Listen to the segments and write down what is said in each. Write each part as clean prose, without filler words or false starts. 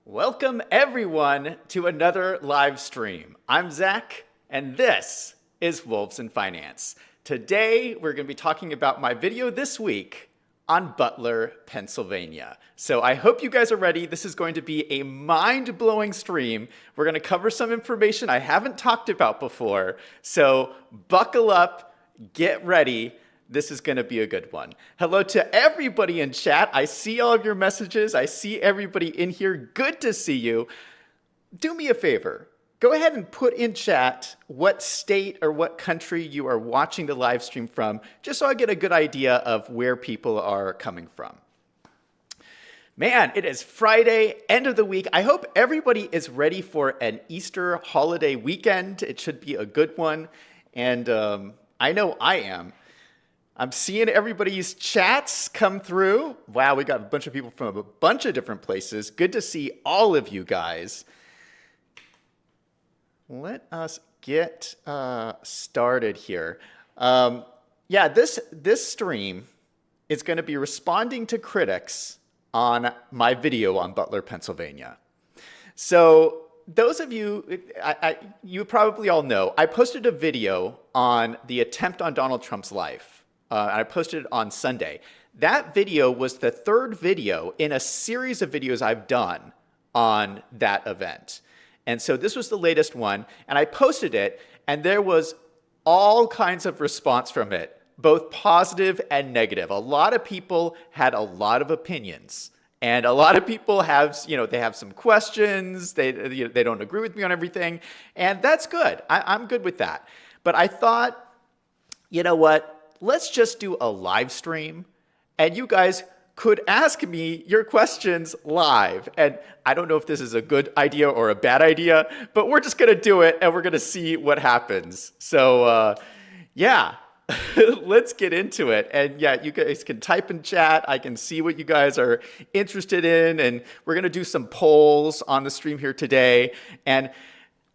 Welcome everyone to another live stream. I'm Zach, and this is Wolves in Finance. Today, we're going to be talking about my video this week on Butler, Pennsylvania. So I hope you guys are ready. This is going to be a mind-blowing stream. We're going to cover some information I haven't talked about before. So buckle up, get ready. This is going to be a good one. Hello to everybody in chat. I see all of your messages. I see everybody in here. Good to see you. Do me a favor. Go ahead and put in chat what state or what country you are watching the live stream from, just so I get a good idea of where people are coming from. Man, it is Friday, end of the week. I hope everybody is ready for an Easter holiday weekend. It should be a good one. And I know I am. I'm seeing everybody's chats come through. Wow, we got a bunch of people from a bunch of different places. Good to see all of you guys. Let us get started here. Yeah, this stream is going to be responding to critics on my video on Butler, Pennsylvania. So those of you, you probably all know, I posted a video on the attempt on Donald Trump's life. I posted it on Sunday. That video was the third video in a series of videos I've done on that event. And so this was the latest one, and I posted it, and there was all kinds of response from it, both positive and negative. A lot of people had a lot of opinions, and a lot of people have, they have some questions, they don't agree with me on everything, and that's good. I'm good with that. But I thought, you know what? Let's just do a live stream, and you guys could ask me your questions live. And I don't know if this is a good idea or a bad idea, but we're just going to do it, and we're going to see what happens. So, yeah, let's get into it. And yeah, you guys can type in chat. I can see what you guys are interested in, and we're going to do some polls on the stream here today. And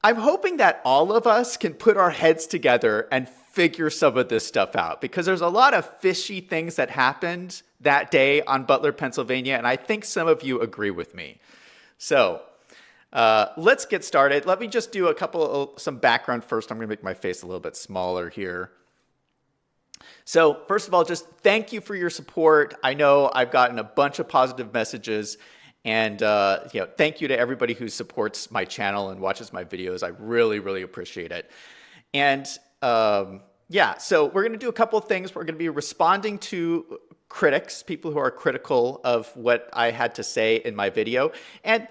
I'm hoping that all of us can put our heads together and figure some of this stuff out, because there's a lot of fishy things that happened that day on Butler, Pennsylvania, and I think some of you agree with me. So let's get started. Let me just do some background first. I'm going to make my face a little bit smaller here. So first of all, just thank you for your support. I know I've gotten a bunch of positive messages, and thank you to everybody who supports my channel and watches my videos. I really, really appreciate it. And yeah, so we're going to do a couple of things. We're going to be responding to critics, people who are critical of what I had to say in my video. And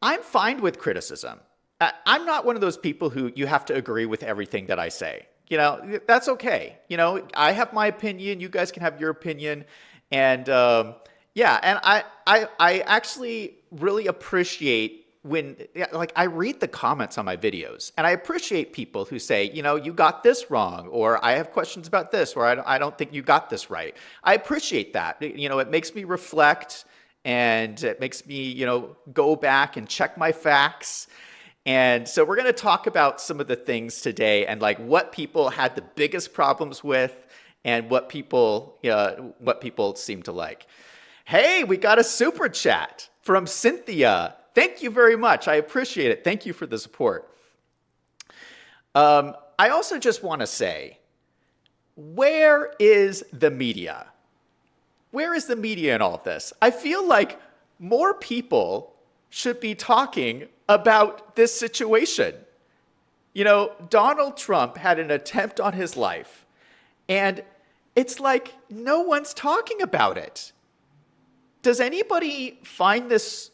I'm fine with criticism. I'm not one of those people who you have to agree with everything that I say. That's okay. I have my opinion. You guys can have your opinion. And yeah, and I actually really appreciate when, I read the comments on my videos, and I appreciate people who say, you got this wrong, or I have questions about this, or I don't think you got this right. I appreciate that. It makes me reflect, and it makes me, go back and check my facts. And so we're going to talk about some of the things today, and what people had the biggest problems with, and what people seem to like. Hey, we got a super chat from Cynthia. Thank you very much. I appreciate it. Thank you for the support. I also just want to say, where is the media? Where is the media in all of this? I feel like more people should be talking about this situation. Donald Trump had an attempt on his life, and it's like no one's talking about it. Does anybody find this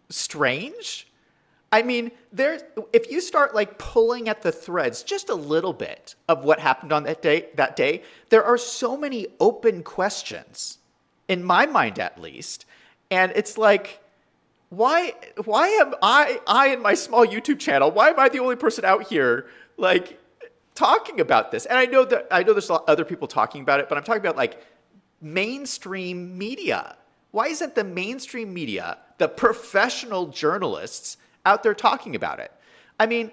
strange? I mean, if you start pulling at the threads just a little bit of what happened on that day, there are so many open questions, in my mind at least. And it's like, why am I in my small YouTube channel, why am I the only person out here talking about this? And I know there's other people talking about it, but I'm talking about mainstream media. Why isn't the mainstream media, the professional journalists, out there talking about it? I mean,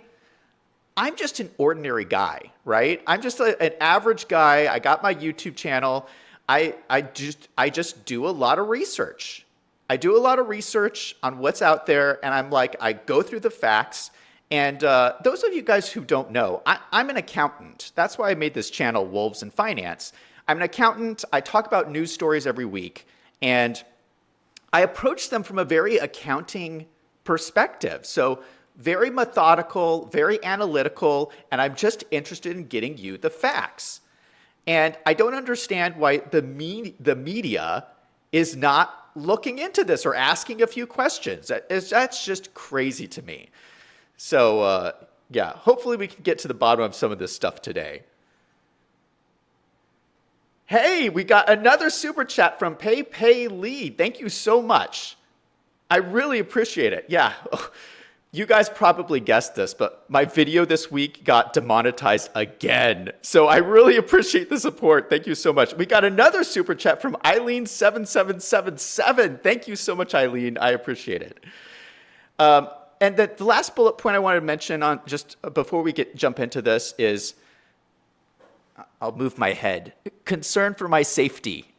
I'm just an ordinary guy, right? I'm just an average guy. I got my YouTube channel. I just do a lot of research. I do a lot of research on what's out there, and I go through the facts. And those of you guys who don't know, I'm an accountant. That's why I made this channel, Wolves in Finance. I'm an accountant. I talk about news stories every week, and I approach them from a very accounting perspective. So very methodical, very analytical, and I'm just interested in getting you the facts. And I don't understand why the media is not looking into this or asking a few questions. That's just crazy to me. So yeah, hopefully we can get to the bottom of some of this stuff today. Hey, we got another super chat from Pay Lee. Thank you so much. I really appreciate it. Yeah, you guys probably guessed this, but my video this week got demonetized again. So I really appreciate the support. Thank you so much. We got another super chat from Eileen7777. Thank you so much, Eileen. I appreciate it. And the last bullet point I wanted to mention on just before we jump into this is, I'll move my head, concern for my safety.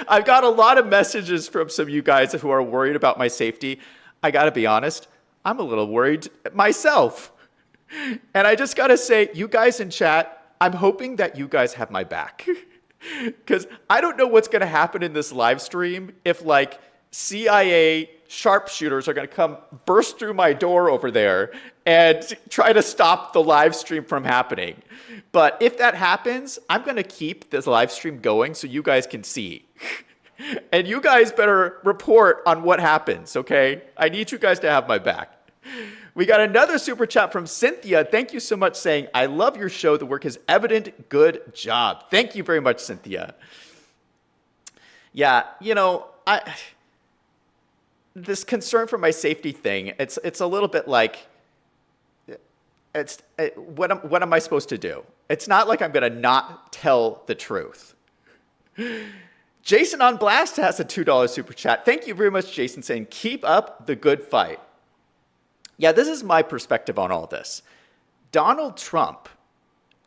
I've got a lot of messages from some of you guys who are worried about my safety. I got to be honest, I'm a little worried myself. And I just got to say, you guys in chat, I'm hoping that you guys have my back. Because I don't know what's going to happen in this live stream if like CIA sharpshooters are going to come burst through my door over there and try to stop the live stream from happening. But if that happens, I'm going to keep this live stream going so you guys can see. And you guys better report on what happens, okay? I need you guys to have my back. We got another super chat from Cynthia. Thank you so much, saying, I love your show. The work is evident. Good job. Thank you very much, Cynthia. Yeah, you know, this concern for my safety thing, it's a little bit like, what am I supposed to do? It's not like I'm going to not tell the truth. Jason on Blast has a $2 super chat. Thank you very much, Jason, saying, keep up the good fight. Yeah, this is my perspective on all this. Donald Trump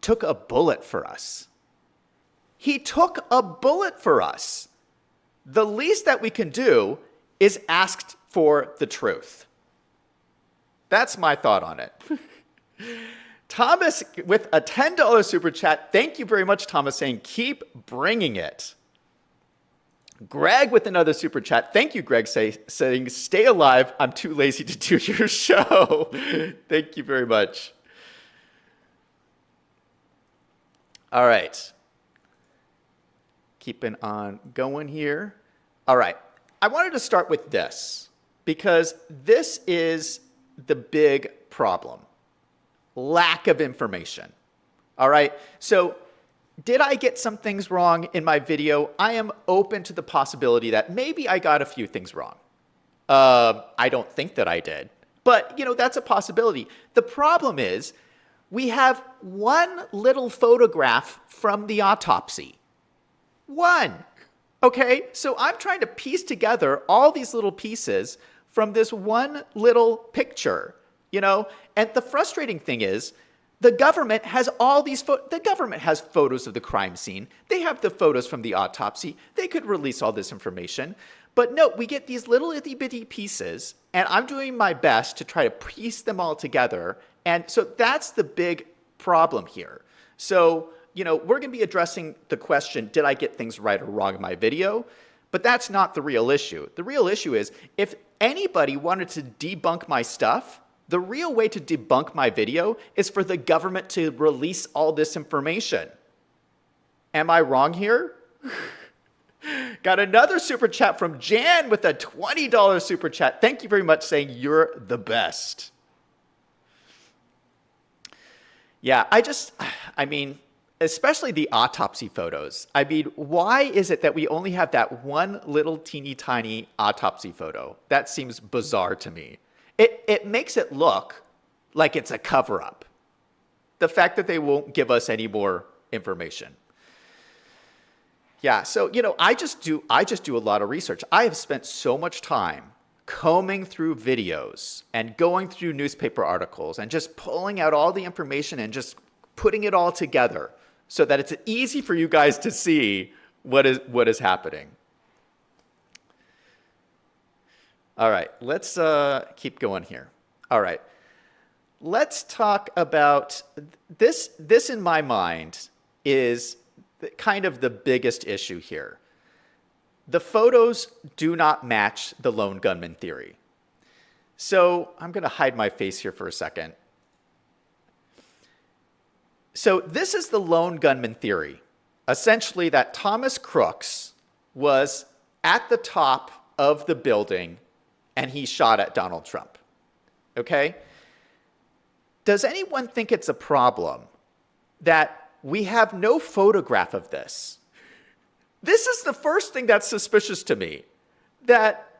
took a bullet for us. He took a bullet for us. The least that we can do is ask for the truth. That's my thought on it. Thomas with a $10 super chat. Thank you very much, Thomas, saying, keep bringing it. Greg with another super chat. Thank you, Greg, saying, stay alive. I'm too lazy to do your show. Thank you very much. All right. Keeping on going here. All right. I wanted to start with this because this is the big problem. Lack of information. All right. So did I get some things wrong in my video? I am open to the possibility that maybe I got a few things wrong. I don't think that I did, but you know, that's a possibility. The problem is we have one little photograph from the autopsy. One. Okay, so I'm trying to piece together all these little pieces from this one little picture, you know? And the frustrating thing is the government has all these the government has photos of the crime scene. They have the photos from the autopsy. They could release all this information. But no, we get these little itty bitty pieces, and I'm doing my best to try to piece them all together. And so that's the big problem here. So, you know, we're going to be addressing the question, did I get things right or wrong in my video? But that's not the real issue. The real issue is if anybody wanted to debunk my stuff, the real way to debunk my video is for the government to release all this information. Am I wrong here? Got another super chat from Jan with a $20 super chat. Thank you very much, saying you're the best. Yeah, I mean, especially the autopsy photos. I mean, why is it that we only have that one little teeny tiny autopsy photo? That seems bizarre to me. It makes it look like it's a cover-up. The fact that they won't give us any more information. Yeah, so, you know, I just do a lot of research. I have spent so much time combing through videos and going through newspaper articles and just pulling out all the information and just putting it all together so that it's easy for you guys to see what is happening. All right, let's keep going here. All right, let's talk about this. This, in my mind, is kind of the biggest issue here. The photos do not match the lone gunman theory. So I'm going to hide my face here for a second. So this is the lone gunman theory. Essentially, that Thomas Crooks was at the top of the building and he shot at Donald Trump. Okay? Does anyone think it's a problem that we have no photograph of this? This is the first thing that's suspicious to me, that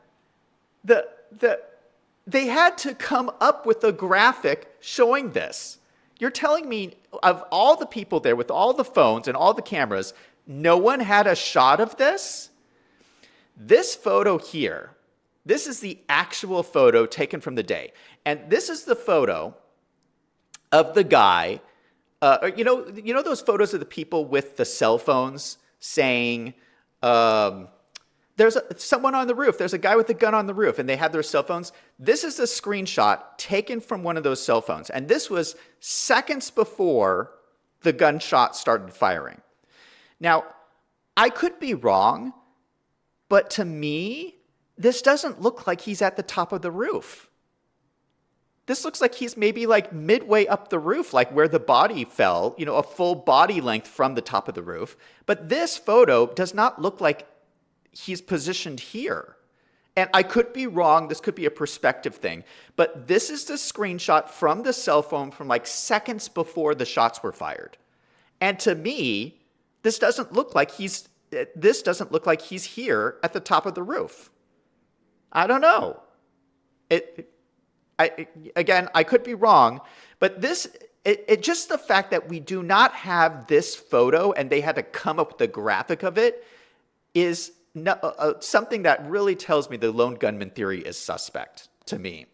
they had to come up with a graphic showing this. You're telling me of all the people there with all the phones and all the cameras, no one had a shot of this? This photo here, this is the actual photo taken from the day. And this is the photo of the guy, you know those photos of the people with the cell phones saying, there's someone on the roof, there's a guy with a gun on the roof, and they have their cell phones. This is a screenshot taken from one of those cell phones. And this was seconds before the gunshot started firing. Now, I could be wrong, but to me, this doesn't look like he's at the top of the roof. This looks like he's maybe like midway up the roof, like where the body fell, you know, a full body length from the top of the roof. But this photo does not look like he's positioned here. And I could be wrong. This could be a perspective thing. But this is the screenshot from the cell phone from like seconds before the shots were fired. And to me, this doesn't look like he's here at the top of the roof. I don't know. Again, I could be wrong, but just the fact that we do not have this photo and they had to come up with a graphic of it is something that really tells me the lone gunman theory is suspect to me.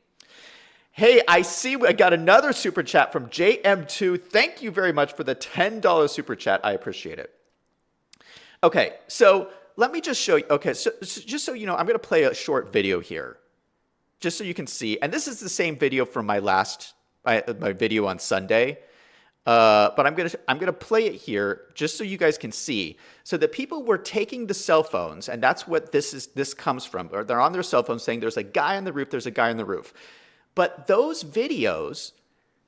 Hey, I see I got another super chat from JM2. Thank you very much for the $10 super chat. I appreciate it. Okay, so let me just show you. Okay, so just so you know, I'm going to play a short video here, just so you can see. And this is the same video from my video on Sunday. But I'm gonna play it here just so you guys can see. So the people were taking the cell phones, and that's what this comes from. Or they're on their cell phones saying there's a guy on the roof, there's a guy on the roof. But those videos,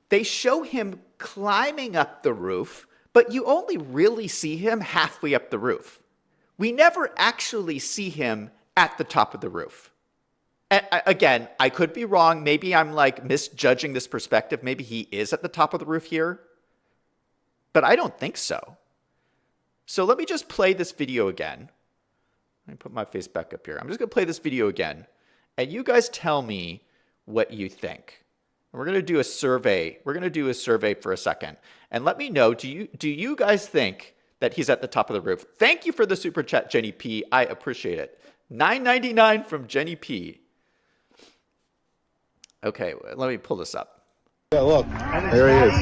they show him climbing up the roof, but you only really see him halfway up the roof. We never actually see him at the top of the roof. And again, I could be wrong. Maybe I'm like misjudging this perspective. Maybe he is at the top of the roof here. But I don't think so. So let me just play this video again. Let me put my face back up here. I'm just going to play this video again. And you guys tell me what you think. And we're going to do a survey. We're going to do a survey for a second. And let me know, do you guys think that he's at the top of the roof? Thank you for the super chat, Jenny P. I appreciate it. $9.99 from Jenny P. Okay, let me pull this up. Yeah, look, there he is.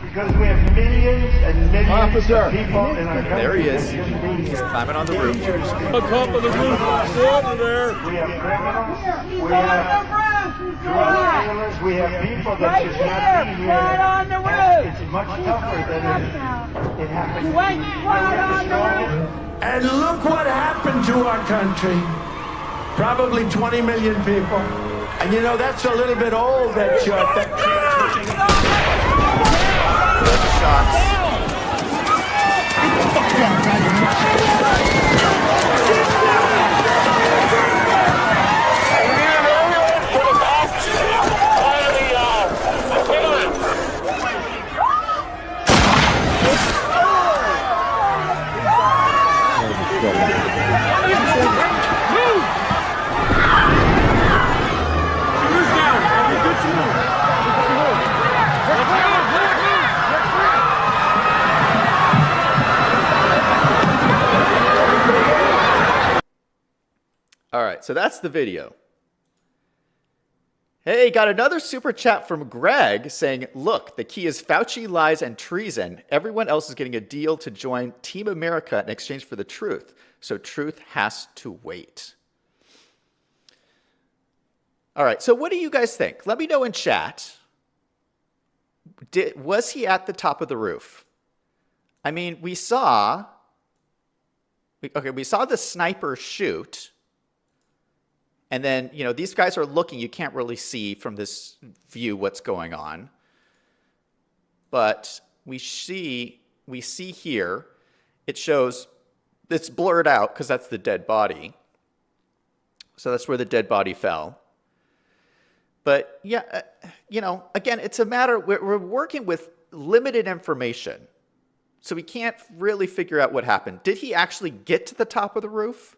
Because we have millions and millions of people in our country. There he is. He's climbing on the roof. On top of the roof, over there. We have criminals. We have drug dealers. We have people that should not be here. Right on the roof. It's much tougher than it happened. Right on the roof. And look what happened to our country. Probably 20 million people. And you know, that's a little bit old, that shot. Shots. All right, so that's the video. Hey, got another super chat from Greg saying, look, the key is Fauci, lies, and treason. Everyone else is getting a deal to join Team America in exchange for the truth. So truth has to wait. All right, so what do you guys think? Let me know in chat. Was he at the top of the roof? I mean, we saw the sniper shoot. And then, you know, these guys are looking. You can't really see from this view what's going on. But we see here, it shows, it's blurred out because that's the dead body. So that's where the dead body fell. But yeah, you know, again, it's a matter, we're working with limited information. So we can't really figure out what happened. Did he actually get to the top of the roof?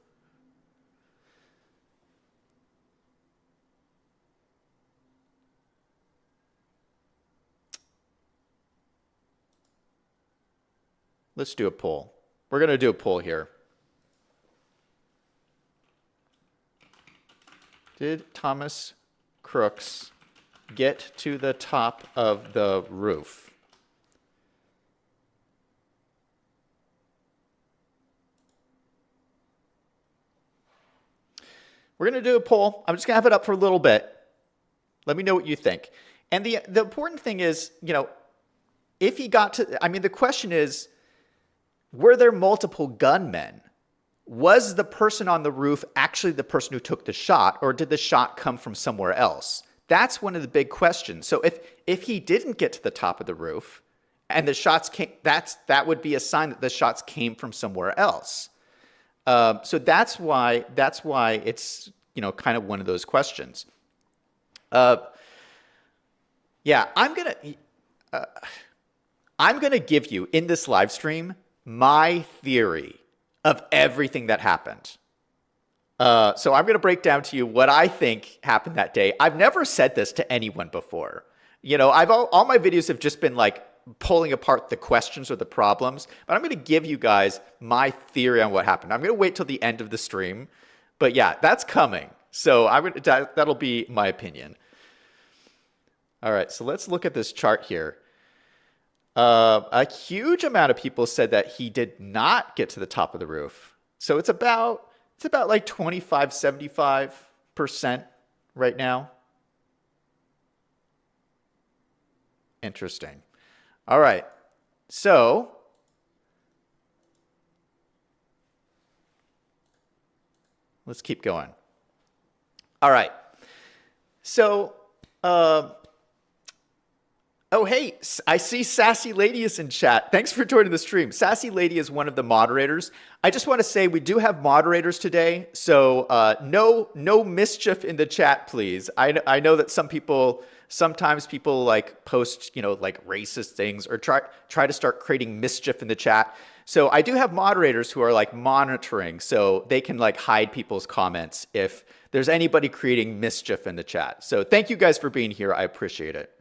Let's do a poll. We're going to do a poll here. Did Thomas Crooks get to the top of the roof? We're going to do a poll. I'm just going to have it up for a little bit. Let me know what you think. And the important thing is, you know, if he got to, I mean, the question is, were there multiple gunmen? Was the person on the roof actually the person who took the shot, or did the shot come from somewhere else? That's one of the big questions. So if he didn't get to the top of the roof and the shots came, that would be a sign that the shots came from somewhere else. So that's why it's, you know, kind of one of those questions. Yeah, I'm gonna give you in this live stream my theory of everything that happened. So I'm going to break down to you what I think happened that day. I've never said this to anyone before. You know, all my videos have just been like pulling apart the questions or the problems, but I'm going to give you guys my theory on what happened. I'm going to wait till the end of the stream, but yeah, that's coming. So that'll be my opinion. All right, so let's look at this chart here. A huge amount of people said that he did not get to the top of the roof. So it's about like 25, 75% right now. Interesting. All right. So let's keep going. All right. So, oh, hey, I see Sassy Lady is in chat. Thanks for joining the stream. Sassy Lady is one of the moderators. I just want to say we do have moderators today, so no mischief in the chat, please. I know that sometimes people like post, you know, like racist things or try to start creating mischief in the chat. So I do have moderators who are like monitoring, so they can like hide people's comments if there's anybody creating mischief in the chat. So thank you guys for being here. I appreciate it.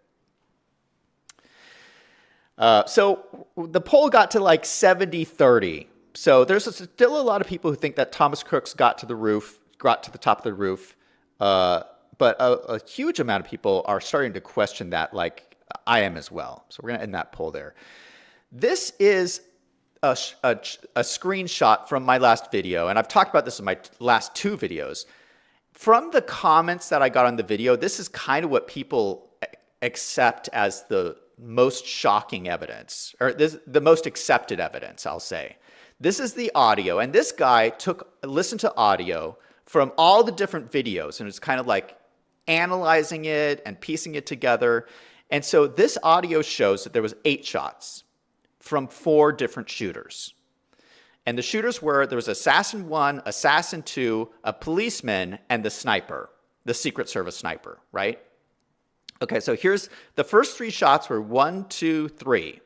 So the poll got to like 70-30. So there's still a lot of people who think that Thomas Crooks got to the top of the roof. But a huge amount of people are starting to question that, like I am as well. So we're going to end that poll there. This is a screenshot from my last video, and I've talked about this in my last two videos. From the comments that I got on the video, this is kind of what people accept as the most shocking evidence, or the most accepted evidence, I'll say. This is the audio, and this guy listened to audio from all the different videos, and it's kind of like analyzing it and piecing it together. And so this audio shows that there was 8 shots from 4 different shooters. And the shooters were, there was Assassin 1, Assassin 2, a policeman, and the sniper, the Secret Service sniper, right? Okay, so here's the first 3 shots were 1, 2, 3.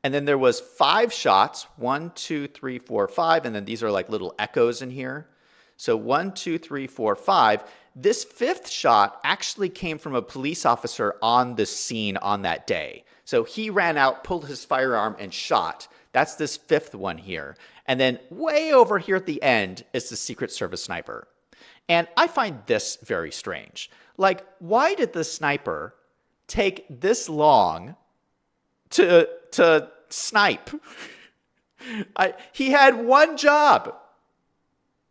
And then there was 5 shots, 1, 2, 3, 4, 5. And then these are like little echoes in here. So 1, 2, 3, 4, 5. This 5th shot actually came from a police officer on the scene on that day. So he ran out, pulled his firearm, and shot. That's this 5th one here. And then way over here at the end is the Secret Service sniper. And I find this very strange. Like, why did the sniper take this long to snipe? He had one job.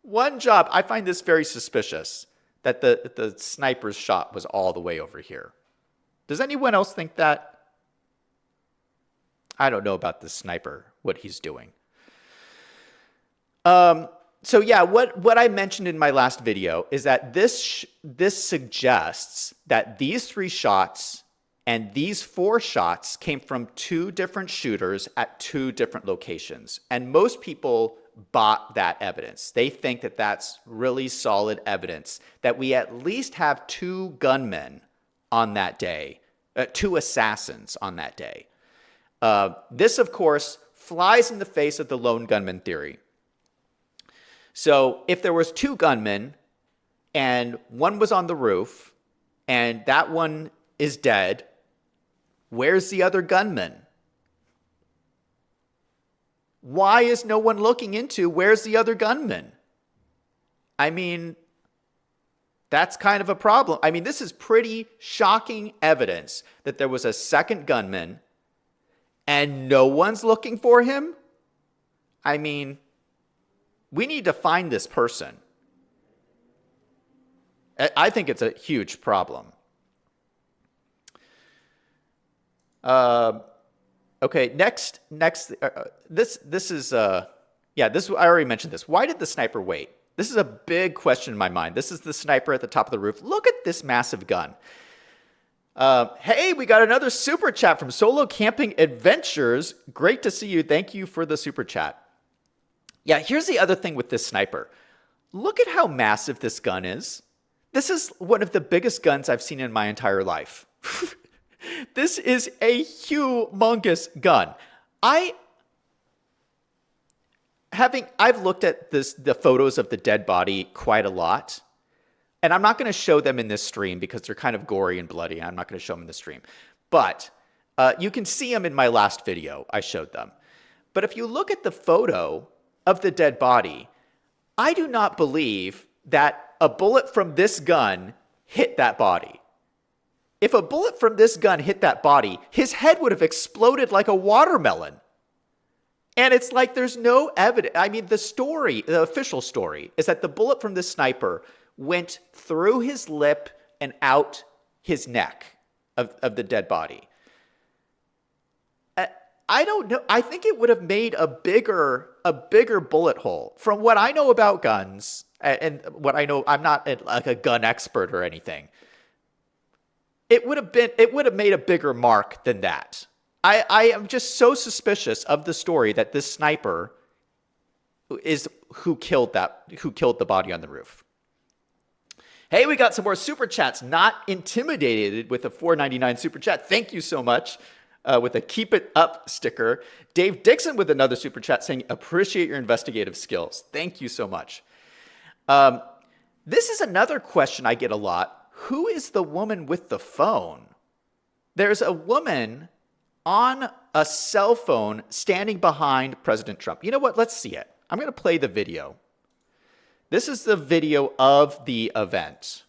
One job. I find this very suspicious. that the sniper's shot was all the way over here. Does anyone else think that? I don't know about the sniper, what he's doing. So yeah, what I mentioned in my last video is that this suggests that these 3 shots and these 4 shots came from 2 different shooters at 2 different locations. And most people bought that evidence. They think that that's really solid evidence that we at least have 2 gunmen on that day, 2 assassins on that day. This, of course, flies in the face of the lone gunman theory. So if there was 2 gunmen and one was on the roof and that one is dead, where's the other gunman? Why is no one looking into where's the other gunman? I mean, that's kind of a problem. I mean, this is pretty shocking evidence that there was a second gunman and no one's looking for him. I mean, we need to find this person. I think it's a huge problem. Okay, next, this is I already mentioned this. Why did the sniper wait? This is a big question in my mind. This is the sniper at the top of the roof. Look at this massive gun. Hey, we got another super chat from Solo Camping Adventures. Great to see you. Thank you for the super chat. Yeah, here's the other thing with this sniper. Look at how massive this gun is. This is one of the biggest guns I've seen in my entire life. This is a humongous gun. I've looked at the photos of the dead body quite a lot. And I'm not going to show them in this stream because they're kind of gory and bloody. And I'm not going to show them in the stream. But you can see them in my last video. I showed them. But if you look at the photo of the dead body, I do not believe that a bullet from this gun hit that body. If a bullet from this gun hit that body, his head would have exploded like a watermelon. And it's like there's no evidence. I mean, the official story, is that the bullet from this sniper went through his lip and out his neck of the dead body. I don't know. I think it would have made a bigger bullet hole. From what I know about guns, and what I know, I'm not like a gun expert or anything. It would have made a bigger mark than that. I am just so suspicious of the story that this sniper is who killed the body on the roof. Hey, we got some more super chats. Not intimidated with a $4.99 super chat. Thank you so much. With a keep it up sticker. Dave Dixon with another super chat saying, appreciate your investigative skills. Thank you so much. This is another question I get a lot. Who is the woman with the phone? There's a woman on a cell phone standing behind President Trump. You know what? Let's see it. I'm going to play the video. This is the video of the event.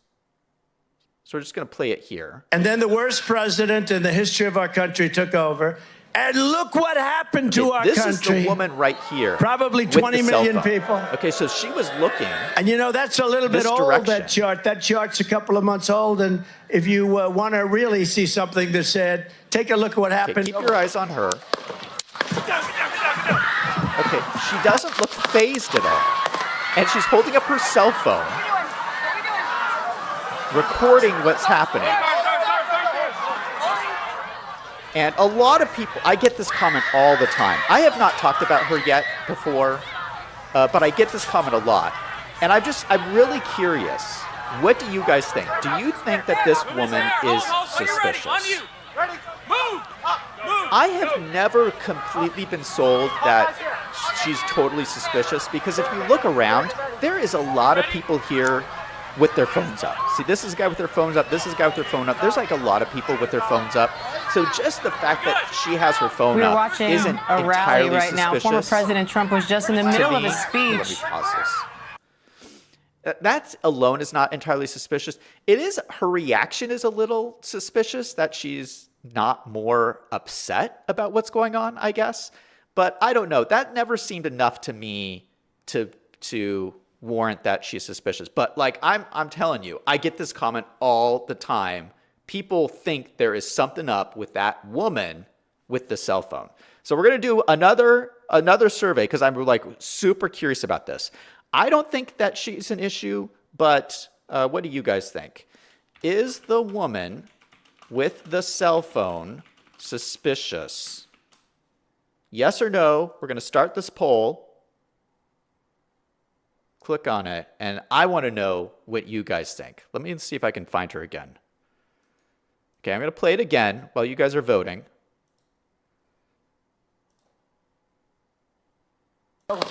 So we're just going to play it here. And then the worst president in the history of our country took over. And look what happened to our country. This is the woman right here. Probably 20 million people. Okay, so she was looking. And you know, that's a little bit old, that chart. That chart's a couple of months old. And if you want to really see something that's said, take a look at what happened. Okay, keep your eyes on her. Okay, she doesn't look fazed at all. And she's holding up her cell phone, recording what's happening. And a lot of people, I get this comment all the time. I have not talked about her yet before, but I get this comment a lot. And I'm really curious. What do you guys think? Do you think that this woman is suspicious? I have never completely been sold that she's totally suspicious, because if you look around, there is a lot of people here with their phones up. See, this is a guy with their phones up. This is a guy with their phone up. There's like a lot of people with their phones up. So just the fact that she has her phone up isn't entirely suspicious. We're watching a rally right now. Former President Trump was just in the middle of a speech. Let me pause this. That alone is not entirely suspicious. It is, her reaction is a little suspicious, that she's not more upset about what's going on, I guess. But I don't know. That never seemed enough to me to warrant that she's suspicious. But like I'm telling you, I get this comment all the time. People think there is something up with that woman with the cell phone. So we're going to do another survey because I'm like super curious about this. I don't think that she's an issue, but what do you guys think? Is the woman with the cell phone suspicious? Yes or no? We're going to start this poll. Click on it, and I want to know what you guys think. Let me see if I can find her again. Okay, I'm going to play it again while you guys are voting. Okay,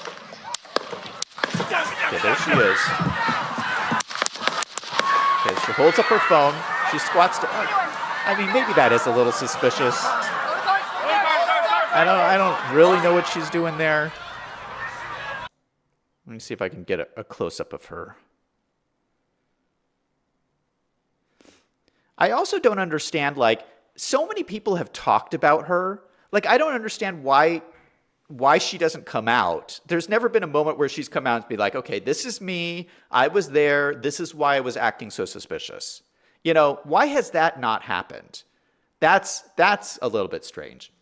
there she is. Okay, she holds up her phone. She squats to... I mean, maybe that is a little suspicious. I don't really know what she's doing there. Let me see if I can get a close-up of her. I also don't understand, like, so many people have talked about her. Like, I don't understand why she doesn't come out. There's never been a moment where she's come out and be like, okay, this is me. I was there. This is why I was acting so suspicious. You know, why has that not happened? That's a little bit strange.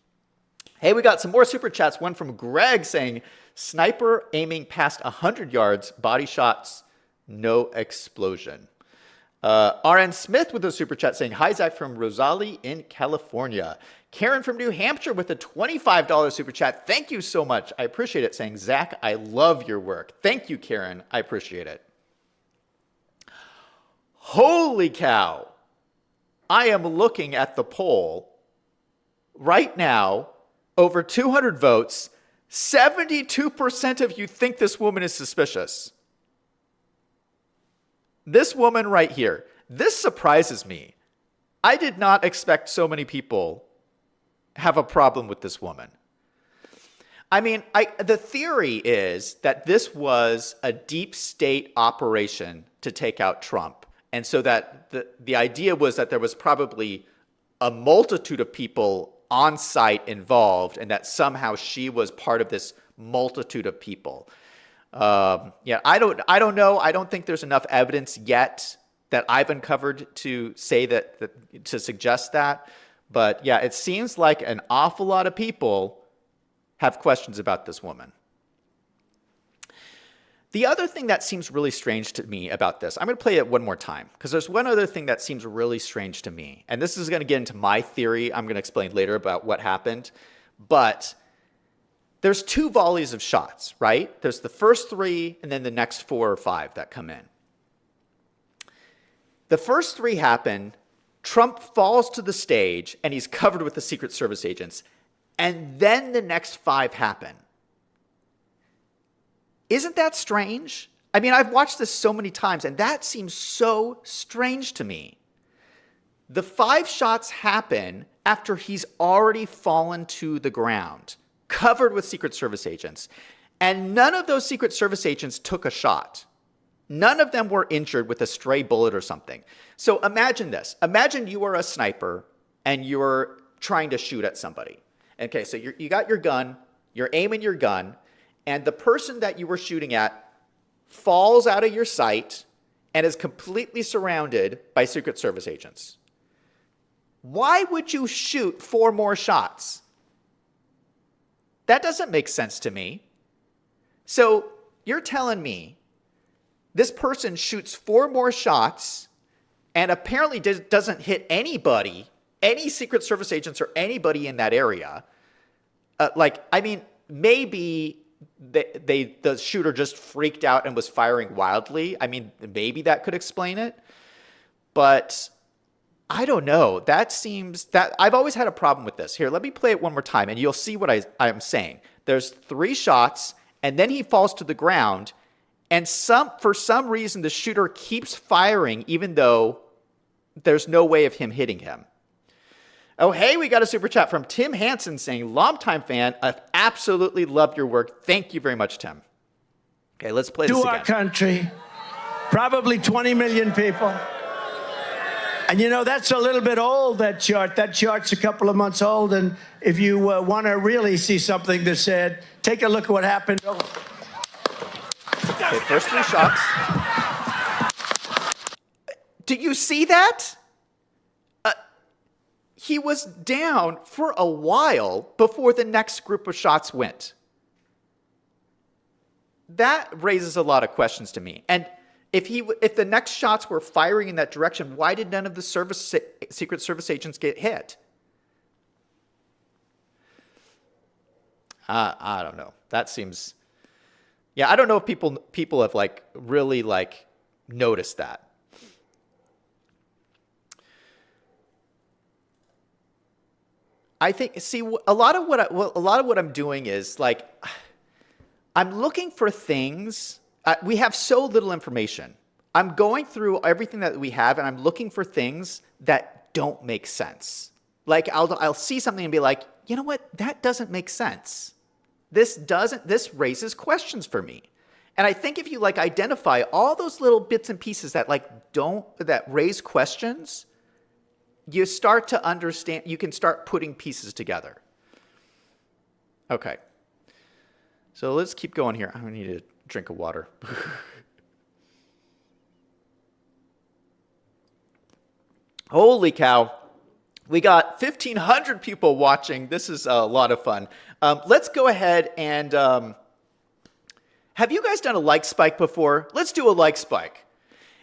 Hey, we got some more super chats. One from Greg saying, sniper aiming past 100 yards, body shots, no explosion. RN Smith with a super chat saying, hi, Zach from Rosali in California. Karen from New Hampshire with a $25 super chat. Thank you so much. I appreciate it. Saying, Zach, I love your work. Thank you, Karen. I appreciate it. Holy cow. I am looking at the poll right now. Over 200 votes. 72% of you think this woman is suspicious. This woman right here. This surprises me. I did not expect so many people have a problem with this woman. I mean, the theory is that this was a deep state operation to take out Trump. And so that the idea was that there was probably a multitude of people on site involved and that somehow she was part of this multitude of people. Yeah, I don't know. I don't think there's enough evidence yet that I've uncovered to say that to suggest that. But yeah, it seems like an awful lot of people have questions about this woman. The other thing that seems really strange to me about this, I'm going to play it one more time because there's one other thing that seems really strange to me. And this is going to get into my theory. I'm going to explain later about what happened. But there's 2 volleys of shots, right? There's the first 3 and then the next 4 or 5 that come in. The first 3 happen. Trump falls to the stage and he's covered with the Secret Service agents. And then the next 5 happen. Isn't that strange? I mean, I've watched this so many times and that seems so strange to me. The 5 shots happen after he's already fallen to the ground, covered with Secret Service agents. And none of those Secret Service agents took a shot. None of them were injured with a stray bullet or something. So imagine this. Imagine you are a sniper and you're trying to shoot at somebody. Okay, so you got your gun, you're aiming your gun, and the person that you were shooting at falls out of your sight and is completely surrounded by Secret Service agents. Why would you shoot 4 more shots? That doesn't make sense to me. So you're telling me this person shoots 4 more shots and apparently doesn't hit anybody, any Secret Service agents or anybody in that area. Maybe the shooter just freaked out and was firing wildly. I mean, maybe that could explain it. But I don't know. That seems that I've always had a problem with this. Here, let me play it one more time and you'll see what I'm saying. There's 3 shots and then he falls to the ground and for some reason the shooter keeps firing even though there's no way of him hitting him. Oh, hey, we got a super chat from Tim Hansen saying, longtime fan, I've absolutely loved your work. Thank you very much, Tim. Okay, let's play this again. To our country, probably 20 million people. And you know, that's a little bit old, that chart. That chart's a couple of months old. And if you want to really see something that's said, take a look at what happened. Okay, first 3 shots. Do you see that? He was down for a while before the next group of shots went. That raises a lot of questions to me. And if the next shots were firing in that direction, why did none of the Secret Service agents get hit? I don't know. That seems... Yeah, I don't know if people have like really like noticed that. I think, see, a lot of what I'm doing is like, I'm looking for things. We have so little information. I'm going through everything that we have, and I'm looking for things that don't make sense. Like I'll see something and be like, you know what? That doesn't make sense. This raises questions for me. And I think if you like identify all those little bits and pieces that that raise questions, you start to understand, you can start putting pieces together. Okay. So let's keep going here. I need a drink of water. Holy cow. We got 1,500 people watching. This is a lot of fun. Let's go ahead and... have you guys done a like spike before? Let's do a like spike.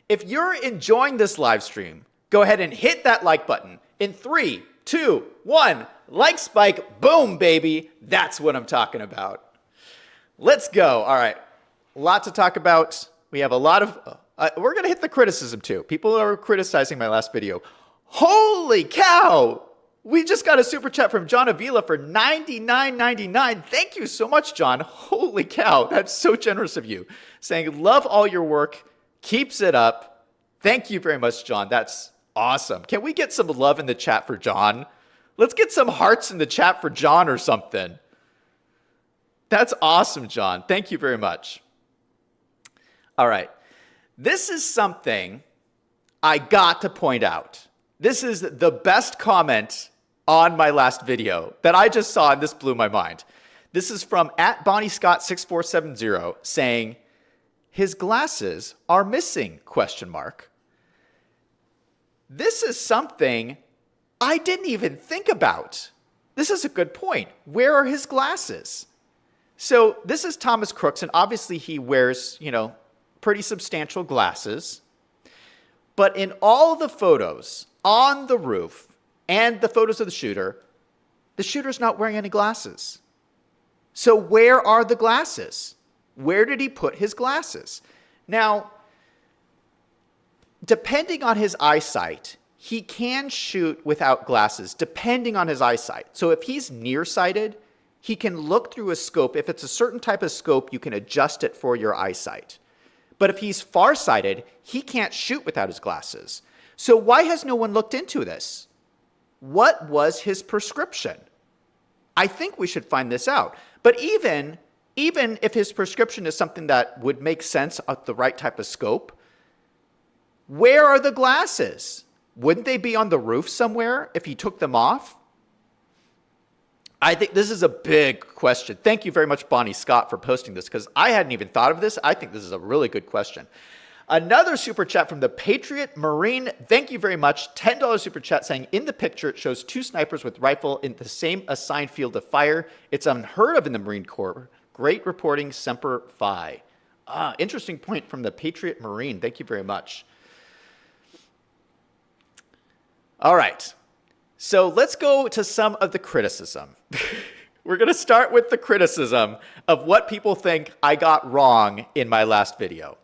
If you're enjoying this live stream, go ahead and hit that like button. In 3, 2, 1, like spike, boom, baby. That's what I'm talking about. Let's go. All right. A lot to talk about. We have a lot of... we're going to hit the criticism too. People are criticizing my last video. Holy cow! We just got a super chat from John Avila for $99.99. Thank you so much, John. Holy cow. That's so generous of you. Saying, love all your work. Keeps it up. Thank you very much, John. That's awesome. Can we get some love in the chat for John? Let's get some hearts in the chat for John or something. That's awesome, John. Thank you very much. All right. This is something I got to point out. This is the best comment on my last video that I just saw, and this blew my mind. This is from @BonnieScott6470 saying, his glasses are missing, ? This is something I didn't even think about. This is a good point. Where are his glasses? So this is Thomas Crooks, and obviously he wears, pretty substantial glasses. But in all the photos on the roof and the photos of the shooter's not wearing any glasses. So where are the glasses? Where did he put his glasses? Now, depending on his eyesight, he can shoot without glasses, depending on his eyesight. So if he's nearsighted, he can look through a scope. If it's a certain type of scope, you can adjust it for your eyesight. But if he's farsighted, he can't shoot without his glasses. So why has no one looked into this? What was his prescription? I think we should find this out. But even if his prescription is something that would make sense at the right type of scope, where are the glasses? Wouldn't they be on the roof somewhere if he took them off? I think this is a big question. Thank you very much, Bonnie Scott, for posting this, because I hadn't even thought of this. I think this is a really good question. Another super chat from the Patriot Marine. Thank you very much. $10 super chat saying, in the picture, it shows 2 snipers with rifle in the same assigned field of fire. It's unheard of in the Marine Corps. Great reporting, Semper Fi. Interesting point from the Patriot Marine. Thank you very much. All right. So let's go to some of the criticism. We're going to start with the criticism of what people think I got wrong in my last video.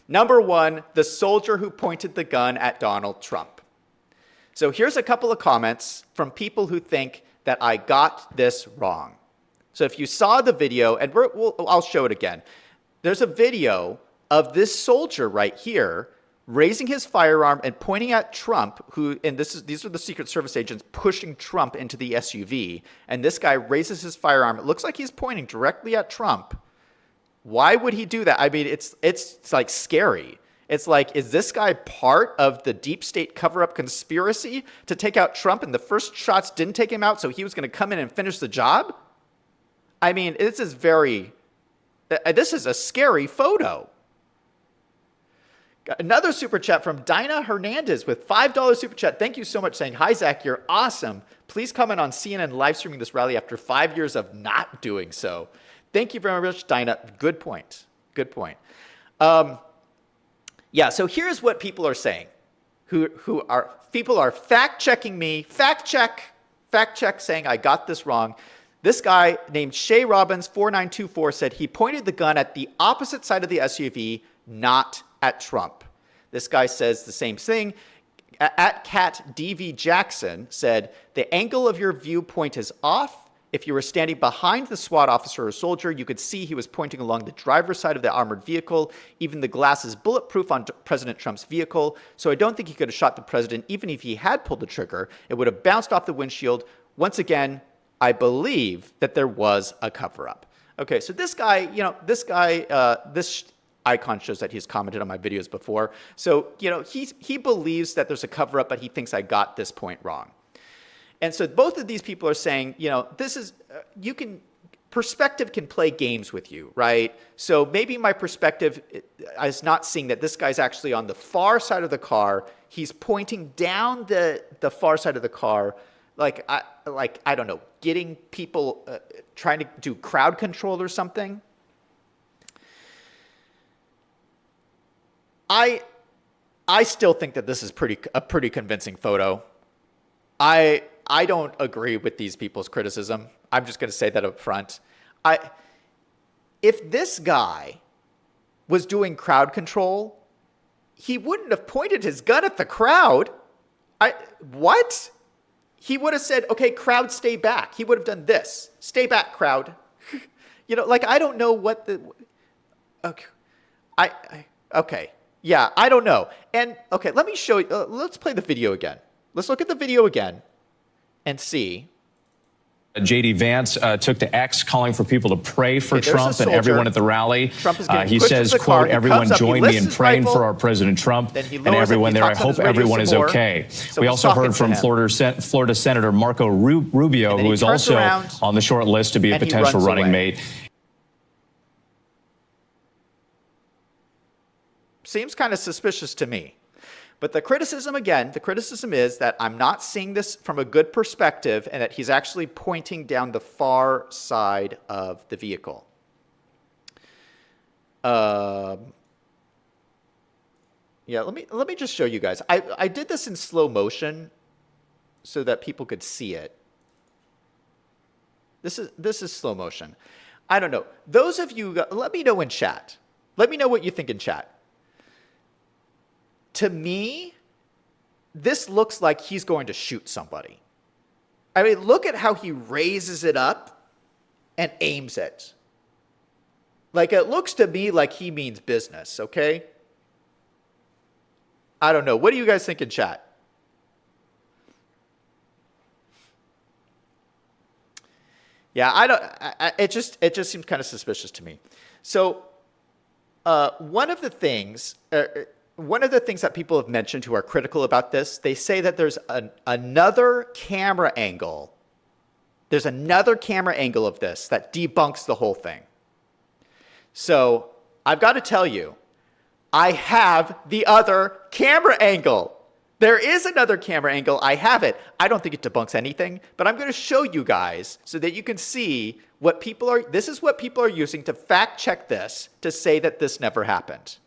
Number 1, the soldier who pointed the gun at Donald Trump. So here's a couple of comments from people who think that I got this wrong. So if you saw the video, and I'll show it again. There's a video of this soldier right here raising his firearm and pointing at Trump, these are the Secret Service agents pushing Trump into the SUV, and this guy raises his firearm. It looks like he's pointing directly at Trump. Why would he do that? I mean, it's like scary. It's like, is this guy part of the deep state cover-up conspiracy to take out Trump, and the first shots didn't take him out, so he was going to come in and finish the job? I mean, this is a scary photo. Got another super chat from Dinah Hernandez with $5 super chat. Thank you so much, saying, "Hi, Zach, you're awesome. Please comment on CNN live streaming this rally after 5 years of not doing so." Thank you very much, Dinah. Good point. Good point. Yeah, so here's what people are saying. People are fact-checking me. Fact check saying I got this wrong. This guy named Shay Robbins 4924 said he pointed the gun at the opposite side of the SUV, not at Trump. This guy says the same thing. At Cat DV Jackson said the angle of your viewpoint is off. If you were standing behind the SWAT officer or soldier, you could see he was pointing along the driver's side of the armored vehicle. Even the glass is bulletproof on President Trump's vehicle, so I don't think he could have shot the president. Even if he had pulled the trigger, it would have bounced off the windshield. Once again, I believe that there was a cover-up. Okay, so this guy, this icon shows that he's commented on my videos before. So, he believes that there's a cover-up, but he thinks I got this point wrong. And so both of these people are saying, this is, perspective can play games with you, right? So maybe my perspective is not seeing that this guy's actually on the far side of the car. He's pointing down the far side of the car, I don't know, getting people, trying to do crowd control or something. I still think that this is a pretty convincing photo. I don't agree with these people's criticism. I'm just going to say that up front. If this guy was doing crowd control, he wouldn't have pointed his gun at the crowd. What? He would have said, "Okay, crowd, stay back." He would have done this. "Stay back, crowd." I don't know what the... Okay. Okay. Yeah, I don't know. And, okay, let me show you. Let's play the video again. Let's look at the video again and see. J.D. Vance took to X calling for people to pray for Trump and everyone at the rally. He says, quote, "Everyone join me in praying for our President Trump and everyone there. I hope everyone is okay." We also heard from Florida Senator Marco Rubio, who is also on the short list to be a potential running mate. Seems kind of suspicious to me. But the criticism is that I'm not seeing this from a good perspective and that he's actually pointing down the far side of the vehicle. Yeah, let me just show you guys. I did this in slow motion so that people could see it. This is slow motion. I don't know. Those of you, let me know in chat. Let me know what you think in chat. To me, this looks like he's going to shoot somebody. I mean, look at how he raises it up and aims it. It looks to me like he means business, okay? I don't know. What do you guys think in chat? Yeah, it just seems kind of suspicious to me. So, one of the things that people have mentioned who are critical about this, they say that there's another camera angle. There's another camera angle of this that debunks the whole thing. So I've got to tell you, I have the other camera angle. There is another camera angle. I have it. I don't think it debunks anything, but I'm going to show you guys so that you can see this is what people are using to fact check this, to say that this never happened.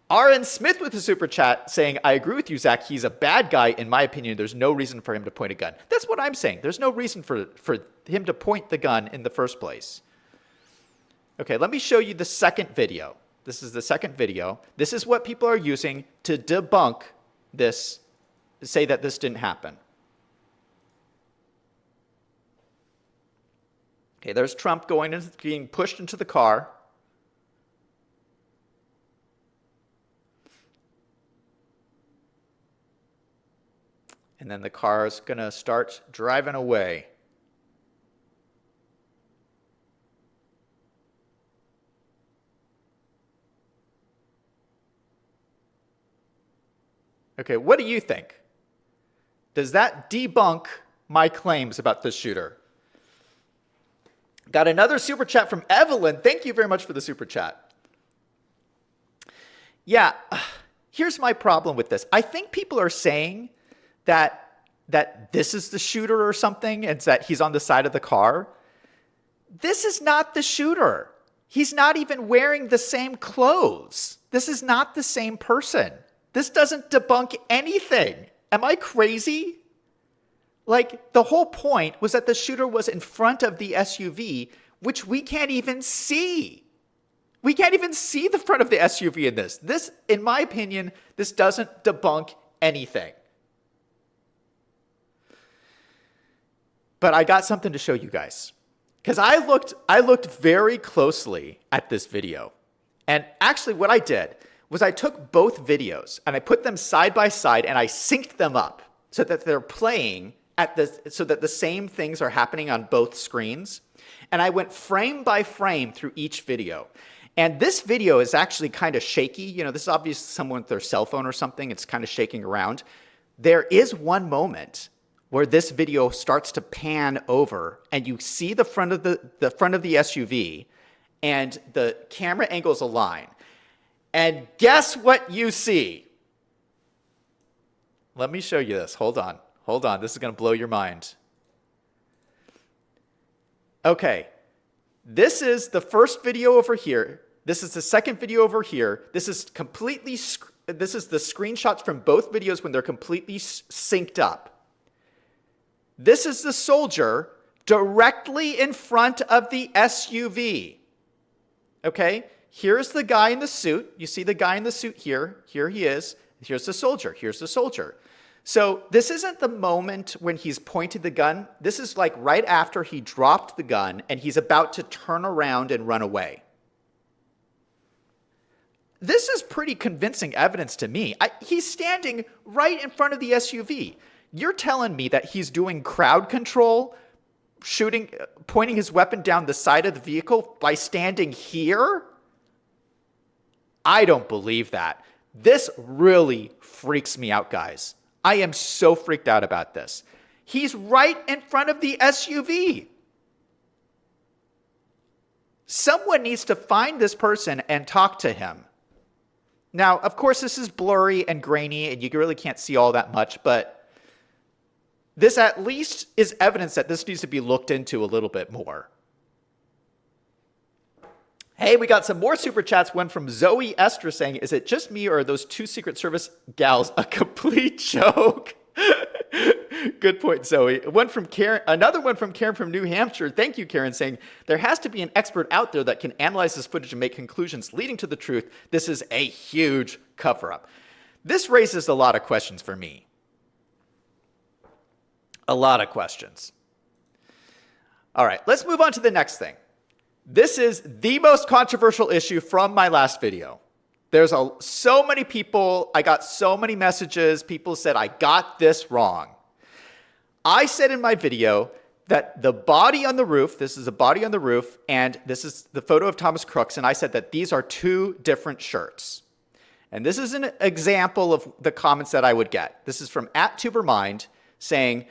R.N. Smith with a super chat saying, "I agree with you, Zach. He's a bad guy. In my opinion, there's no reason for him to point a gun." That's what I'm saying. There's no reason for him to point the gun in the first place. Okay, let me show you the second video. This is the second video. This is what people are using to debunk this, to say that this didn't happen. Okay, there's Trump being pushed into the car. And then the car is going to start driving away. Okay, what do you think? Does that debunk my claims about this shooter? Got another super chat from Evelyn. Thank you very much for the super chat. Yeah, here's my problem with this. I think people are saying that this is the shooter or something, and that he's on the side of the car. This is not the shooter. He's not even wearing the same clothes. This is not the same person. This doesn't debunk anything. Am I crazy? Like, the whole point was that the shooter was in front of the SUV, which we can't even see. We can't even see the front of the SUV in this. This, in my opinion, this doesn't debunk anything. But I got something to show you guys. Because I looked very closely at this video. And actually what I did was I took both videos and I put them side by side and I synced them up so that they're playing so that the same things are happening on both screens. And I went frame by frame through each video. And this video is actually kind of shaky. You know, this is obviously someone with their cell phone or something. It's kind of shaking around. There is one moment where this video starts to pan over and you see the front of the SUV and the camera angles align. And guess what you see? Let me show you this. Hold on. Hold on. This is going to blow your mind. Okay. This is the first video over here. This is the second video over here. This is the screenshots from both videos when they're completely synced up. This is the soldier directly in front of the SUV. Okay? Here's the guy in the suit. You see the guy in the suit here. Here he is. Here's the soldier. Here's the soldier. So this isn't the moment when he's pointed the gun. This is like right after he dropped the gun and he's about to turn around and run away. This is pretty convincing evidence to me. He's standing right in front of the SUV. You're telling me that he's doing crowd control, pointing his weapon down the side of the vehicle by standing here? I don't believe that. This really freaks me out, guys. I am so freaked out about this. He's right in front of the SUV. Someone needs to find this person and talk to him. Now, of course, this is blurry and grainy, and you really can't see all that much, but this at least is evidence that this needs to be looked into a little bit more. Hey, we got some more super chats. One from Zoe Esther saying, is it just me or are those two Secret Service gals a complete joke? Good point, Zoe. One from Karen, another one from Karen from New Hampshire. Thank you, Karen, saying, there has to be an expert out there that can analyze this footage and make conclusions leading to the truth. This is a huge cover-up. This raises a lot of questions for me. A lot of questions. All right, let's move on to the next thing. This is the most controversial issue from my last video. There's so many people, I got so many messages, people said I got this wrong. I said in my video that the body on the roof, this is a body on the roof, and this is the photo of Thomas Crooks, and I said that these are two different shirts. And this is an example of the comments that I would get. This is from @tubermind saying,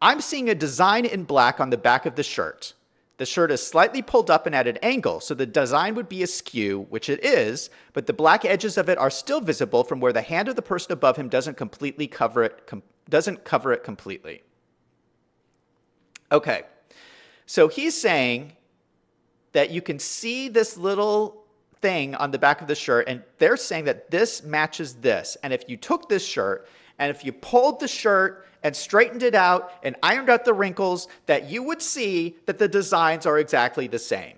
I'm seeing a design in black on the back of the shirt. The shirt is slightly pulled up and at an angle, so the design would be askew, which it is, but the black edges of it are still visible from where the hand of the person above him doesn't cover it completely. Okay, so he's saying that you can see this little thing on the back of the shirt, and they're saying that this matches this. And if you took this shirt, and if you pulled the shirt and straightened it out and ironed out the wrinkles, that you would see that the designs are exactly the same.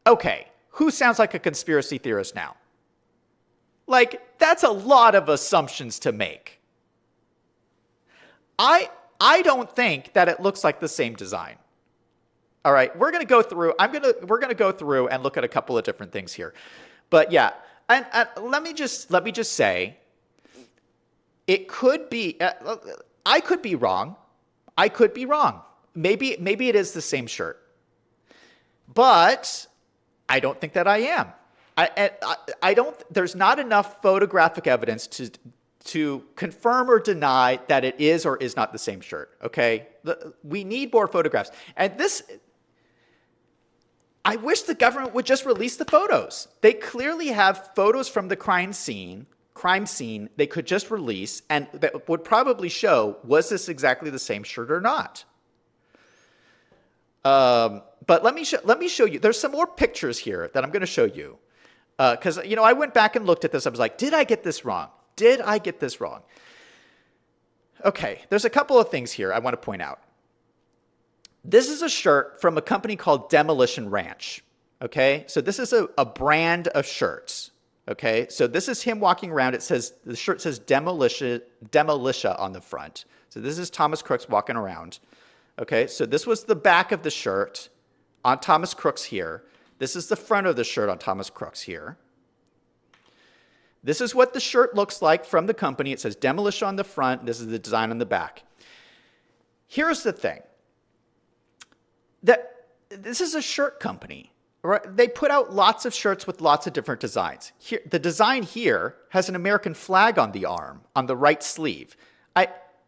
Okay, who sounds like a conspiracy theorist now? Like, that's a lot of assumptions to make. I don't think that it looks like the same design. All right, we're gonna go through and look at a couple of different things here. But yeah, and let me just say, it could be, I could be wrong. I could be wrong. Maybe it is the same shirt. But I don't think that I am. I don't, there's not enough photographic evidence to confirm or deny that it is or is not the same shirt, okay? We need more photographs. And this, I wish the government would just release the photos. They clearly have photos from the crime scene they could just release, and that would probably show, was this exactly the same shirt or not? But let me show you. There's some more pictures here that I'm going to show you. Because, I went back and looked at this. I was like, did I get this wrong? Did I get this wrong? Okay, there's a couple of things here I want to point out. This is a shirt from a company called Demolition Ranch. Okay, so this is a brand of shirts. Okay, so this is him walking around. The shirt says Demolitia on the front. So this is Thomas Crooks walking around. Okay, so this was the back of the shirt on Thomas Crooks here. This is the front of the shirt on Thomas Crooks here. This is what the shirt looks like from the company. It says Demolition on the front. This is the design on the back. Here's the thing. This is a shirt company. Right? They put out lots of shirts with lots of different designs. Here, the design here has an American flag on the arm, on the right sleeve.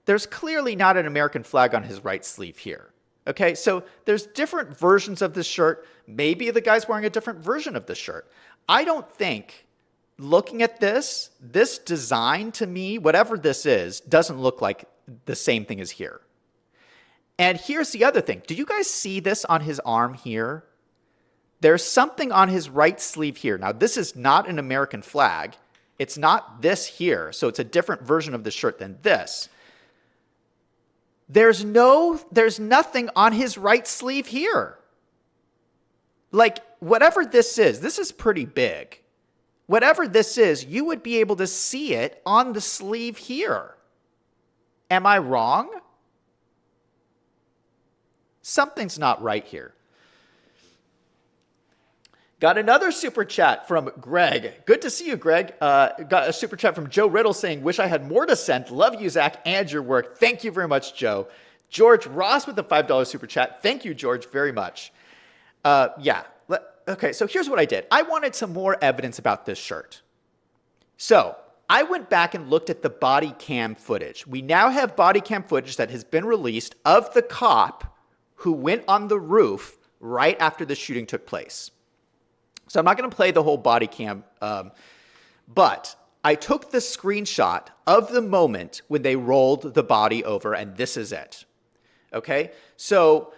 There's clearly not an American flag on his right sleeve here. Okay, so there's different versions of this shirt. Maybe the guy's wearing a different version of the shirt. I don't think, looking at this design to me, whatever this is, doesn't look like the same thing as here. And here's the other thing. Do you guys see this on his arm here? There's something on his right sleeve here. Now, this is not an American flag. It's not this here, so it's a different version of the shirt than this. There's nothing on his right sleeve here. Like, whatever this is pretty big. Whatever this is, you would be able to see it on the sleeve here. Am I wrong? Something's not right here. Got another super chat from Greg. Good to see you, Greg. Got a super chat from Joe Riddle saying, wish I had more to send. Love you, Zach, and your work. Thank you very much, Joe. George Ross with the $5 super chat. Thank you, George, very much. Okay, so here's what I did. I wanted some more evidence about this shirt. So I went back and looked at the body cam footage. We now have body cam footage that has been released of the cop who went on the roof right after the shooting took place. So I'm not going to play the whole body cam, but I took the screenshot of the moment when they rolled the body over, and this is it. Okay, so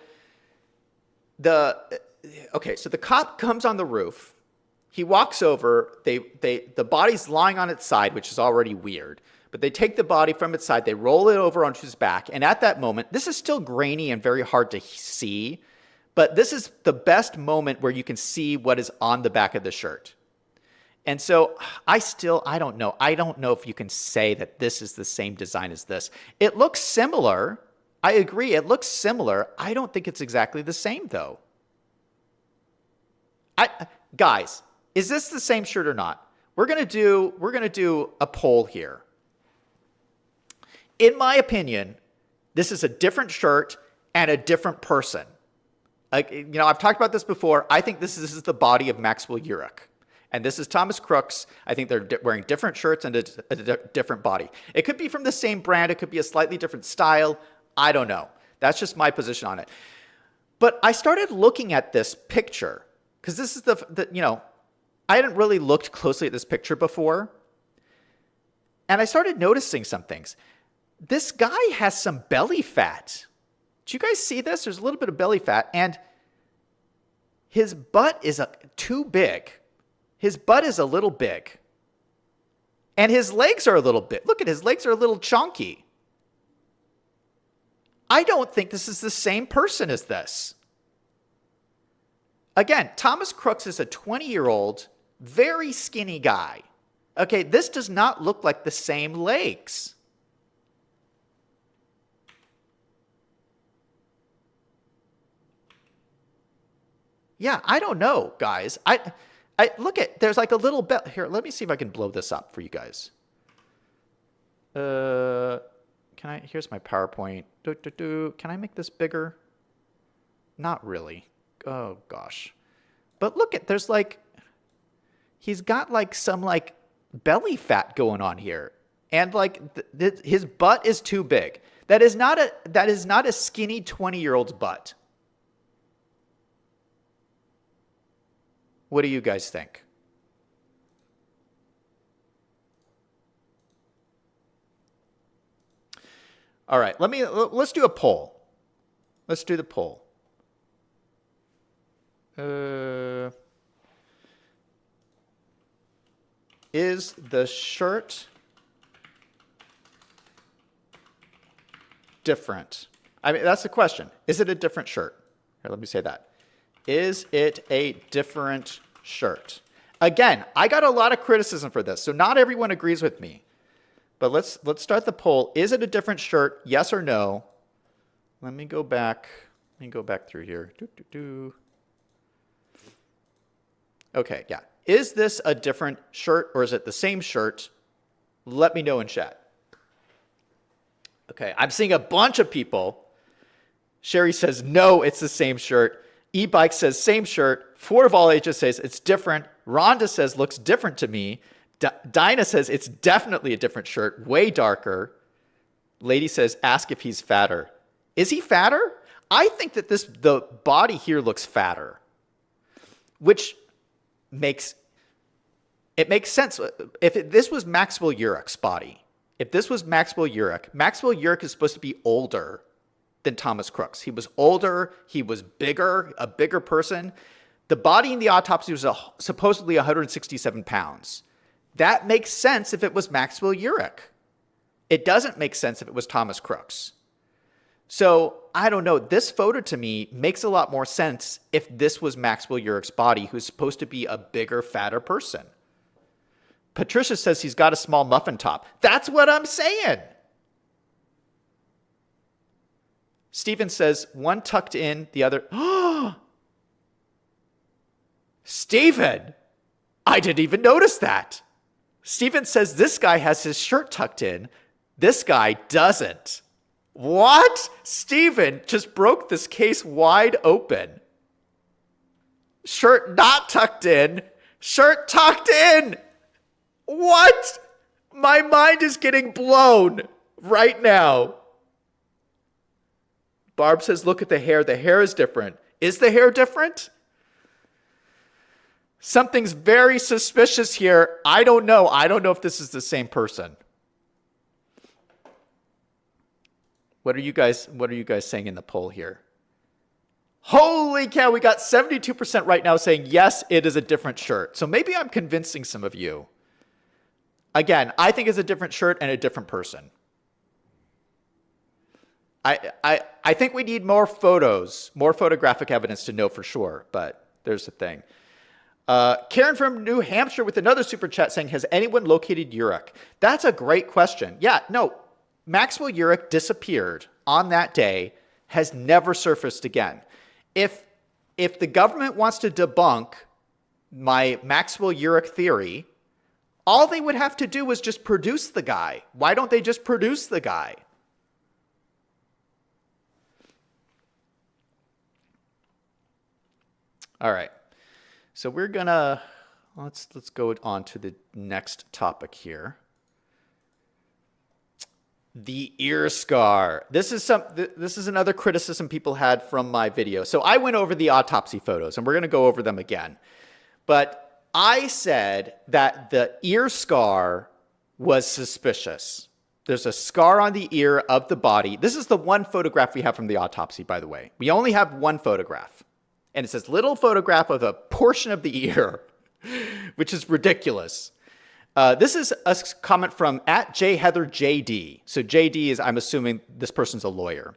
the cop comes on the roof. He walks over. The body's lying on its side, which is already weird. But they take the body from its side. They roll it over onto his back, and at that moment, this is still grainy and very hard to see. But this is the best moment where you can see what is on the back of the shirt. And so I don't know. I don't know if you can say that this is the same design as this. It looks similar. I agree. It looks similar. I don't think it's exactly the same, though. Guys, is this the same shirt or not? We're gonna do a poll here. In my opinion, this is a different shirt and a different person. I've talked about this before. I think this is the body of Maxwell Urich. And this is Thomas Crooks. I think they're wearing different shirts and a different body. It could be from the same brand. It could be a slightly different style. I don't know. That's just my position on it. But I started looking at this picture because this is I hadn't really looked closely at this picture before. And I started noticing some things. This guy has some belly fat. Do you guys see this? There's a little bit of belly fat, and his butt is too big. His butt is a little big. And his legs are a little bit. Look at his legs are a little chonky. I don't think this is the same person as this. Again, Thomas Crooks is a 20-year-old, very skinny guy. Okay, this does not look like the same legs. Yeah, I don't know, guys. I look at, there's like a little bit here. Let me see if I can blow this up for you guys. Here's my PowerPoint. Can I make this bigger? Not really. Oh gosh. But look at, there's like, he's got like some like belly fat going on here. And like his butt is too big. That is not a skinny 20-year-old's butt. What do you guys think? All right, let's do a poll. Let's do the poll. Is the shirt different? I mean, that's the question. Is it a different shirt? Here, let me say that. Is it a different shirt? Again, I got a lot of criticism for this, so not everyone agrees with me. But let's start the poll. Is it a different shirt? Yes or no? Let me go back. Let me go back through here. Okay, yeah. Is this a different shirt or is it the same shirt? Let me know in chat. Okay, I'm seeing a bunch of people. Sherry says, no, it's the same shirt. E-Bike says, same shirt. Four of all ages says, it's different. Rhonda says, looks different to me. Dinah says, it's definitely a different shirt, way darker. Lady says, ask if he's fatter. Is he fatter? I think that the body here looks fatter, which makes sense. If this was Maxwell Urich's body, if this was Maxwell Urich is supposed to be older than Thomas Crooks. He was older. He was bigger, a bigger person. The body in the autopsy was supposedly 167 pounds. That makes sense if it was Maxwell Urich. It doesn't make sense if it was Thomas Crooks. So I don't know. This photo to me makes a lot more sense if this was Maxwell Urich's body, who's supposed to be a bigger, fatter person. Patricia says he's got a small muffin top. That's what I'm saying. Steven says one tucked in, the other. Steven, I didn't even notice that. Steven says this guy has his shirt tucked in. This guy doesn't. What? Steven just broke this case wide open. Shirt not tucked in. Shirt tucked in. What? My mind is getting blown right now. Barb says, look at the hair. The hair is different. Is the hair different? Something's very suspicious here. I don't know. I don't know if this is the same person. What are you guys saying in the poll here? Holy cow, we got 72% right now saying yes, it is a different shirt. So maybe I'm convincing some of you. Again, I think it's a different shirt and a different person. I think we need more photos, more photographic evidence to know for sure, but there's the thing. Karen from New Hampshire with another super chat saying, has anyone located Urich? That's a great question. Yeah, no, Maxwell Urich disappeared on that day, has never surfaced again. If the government wants to debunk my Maxwell Urich theory, all they would have to do is just produce the guy. Why don't they just produce the guy? All right. So we're gonna let's go on to the next topic here. The ear scar. This is another criticism people had from my video. So I went over the autopsy photos and we're going to go over them again. But I said that the ear scar was suspicious. There's a scar on the ear of the body. This is the one photograph we have from the autopsy, by the way. We only have one photograph. And it says little photograph of a portion of the ear, which is ridiculous. This is a comment from @JHeatherJD. So JD is, I'm assuming this person's a lawyer.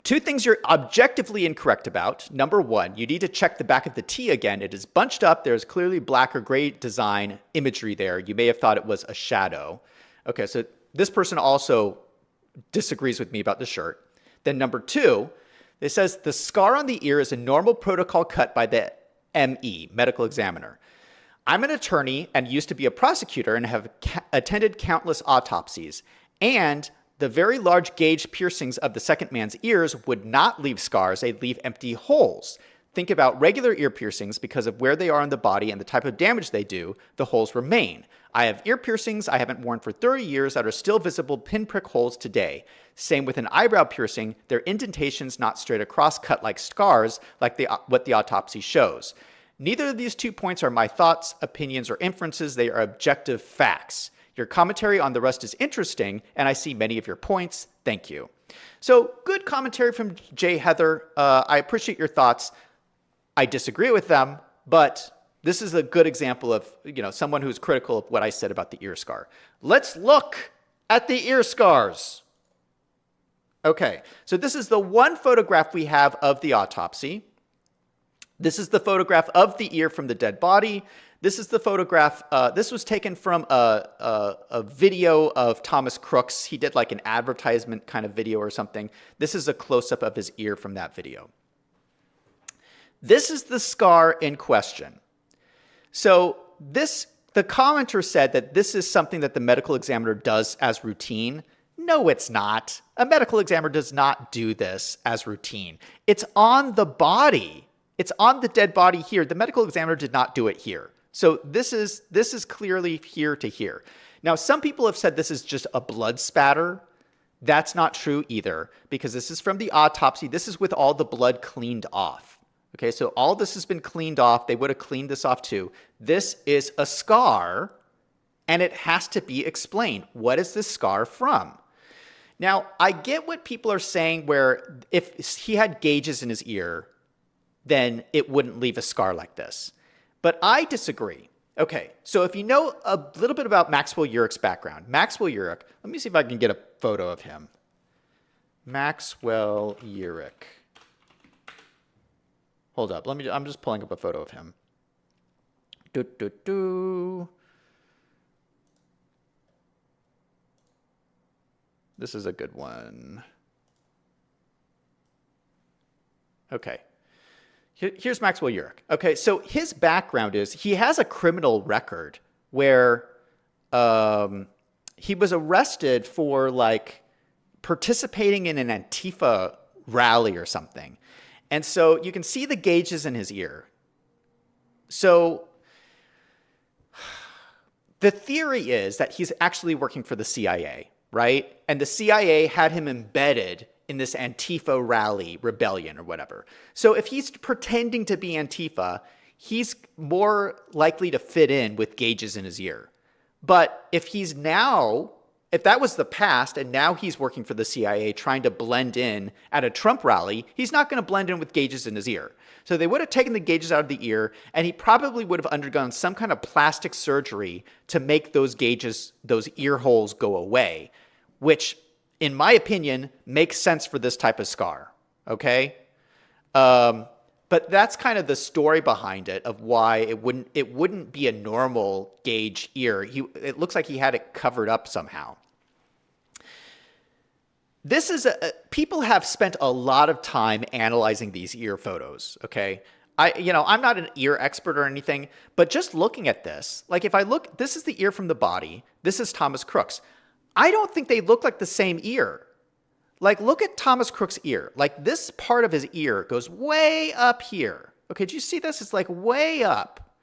Two things you're objectively incorrect about. Number one, you need to check the back of the T again. It is bunched up. There's clearly black or gray design imagery there. You may have thought it was a shadow. Okay, so this person also disagrees with me about the shirt. Then number two, it says the scar on the ear is a normal protocol cut by the ME, medical examiner. I'm an attorney and used to be a prosecutor and have attended countless autopsies. And the very large gauge piercings of the second man's ears would not leave scars, they'd leave empty holes. Think about regular ear piercings because of where they are in the body and the type of damage they do, the holes remain. I have ear piercings I haven't worn for 30 years that are still visible pinprick holes today. Same with an eyebrow piercing, they're indentations not straight across cut like scars like what the autopsy shows. Neither of these 2 points are my thoughts, opinions, or inferences. They are objective facts. Your commentary on the rest is interesting, and I see many of your points. Thank you. So good commentary from Jay Heather. I appreciate your thoughts. I disagree with them, but this is a good example of, someone who's critical of what I said about the ear scar. Let's look at the ear scars. Okay, so this is the one photograph we have of the autopsy. This is the photograph of the ear from the dead body. This is the photograph. This was taken from a video of Thomas Crooks. He did like an advertisement kind of video or something. This is a close-up of his ear from that video. This is the scar in question. So the commenter said that this is something that the medical examiner does as routine. No, it's not. A medical examiner does not do this as routine. It's on the body. It's on the dead body here. The medical examiner did not do it here. So this is clearly here to here. Now, some people have said this is just a blood spatter. That's not true either, because this is from the autopsy. This is with all the blood cleaned off. Okay, so all this has been cleaned off. They would have cleaned this off too. This is a scar, and it has to be explained. What is this scar from? Now, I get what people are saying where if he had gauges in his ear, then it wouldn't leave a scar like this. But I disagree. Okay, so if you know a little bit about Maxwell Urich's background, Maxwell Urich, let me see if I can get a photo of him. Maxwell Urich. Hold up, I'm just pulling up a photo of him. This is a good one. Okay. Here's Maxwell Urich. Okay, so his background is he has a criminal record where he was arrested for like participating in an Antifa rally or something. And so you can see the gauges in his ear. So the theory is that he's actually working for the CIA, right? And the CIA had him embedded in this Antifa rally rebellion or whatever. So if he's pretending to be Antifa, he's more likely to fit in with gauges in his ear. But if that was the past and now he's working for the CIA trying to blend in at a Trump rally, he's not going to blend in with gauges in his ear. So they would have taken the gauges out of the ear, and he probably would have undergone some kind of plastic surgery to make those gauges, those ear holes go away, which in my opinion, makes sense for this type of scar, okay? But that's kind of the story behind it of why it wouldn't be a normal gauge ear. It looks like he had it covered up somehow. This is people have spent a lot of time analyzing these ear photos, okay? I'm not an ear expert or anything, but just looking at this, like if I look, this is the ear from the body, this is Thomas Crooks. I don't think they look like the same ear. Like, look at Thomas Crooks' ear. Like, this part of his ear goes way up here. Okay, do you see this? It's like way up.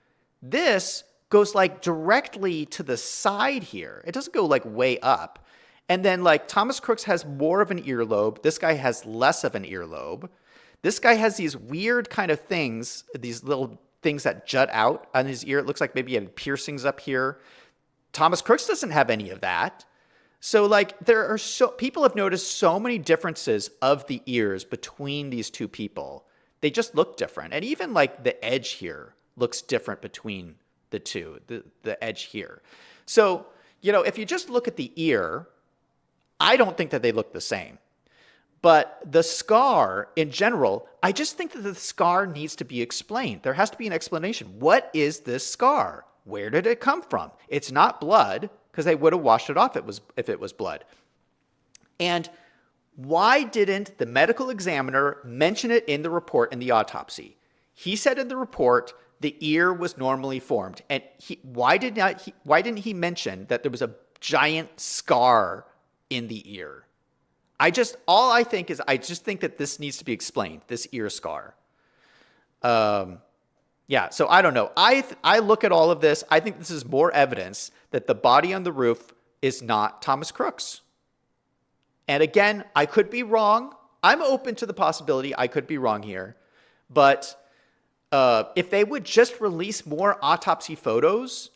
This goes like directly to the side here. It doesn't go like way up. And then like Thomas Crooks has more of an earlobe. This guy has less of an earlobe. This guy has these weird kind of things, these little things that jut out on his ear. It looks like maybe he had piercings up here. Thomas Crooks doesn't have any of that. So like people have noticed so many differences of the ears between these two people. They just look different. And even like the edge here looks different between the two, the edge here. So, if you just look at the ear, I don't think that they look the same. But the scar in general, I just think that the scar needs to be explained. There has to be an explanation. What is this scar? Where did it come from? It's not blood, because they would have washed it off if it was blood. And why didn't the medical examiner mention it in the report in the autopsy? He said in the report the ear was normally formed. And why didn't he mention that there was a giant scar in the ear? I just think that this needs to be explained, this ear scar. Yeah, so I don't know. I look at all of this. I think this is more evidence that the body on the roof is not Thomas Crooks. And again, I could be wrong. I'm open to the possibility I could be wrong here. But if they would just release more autopsy photos,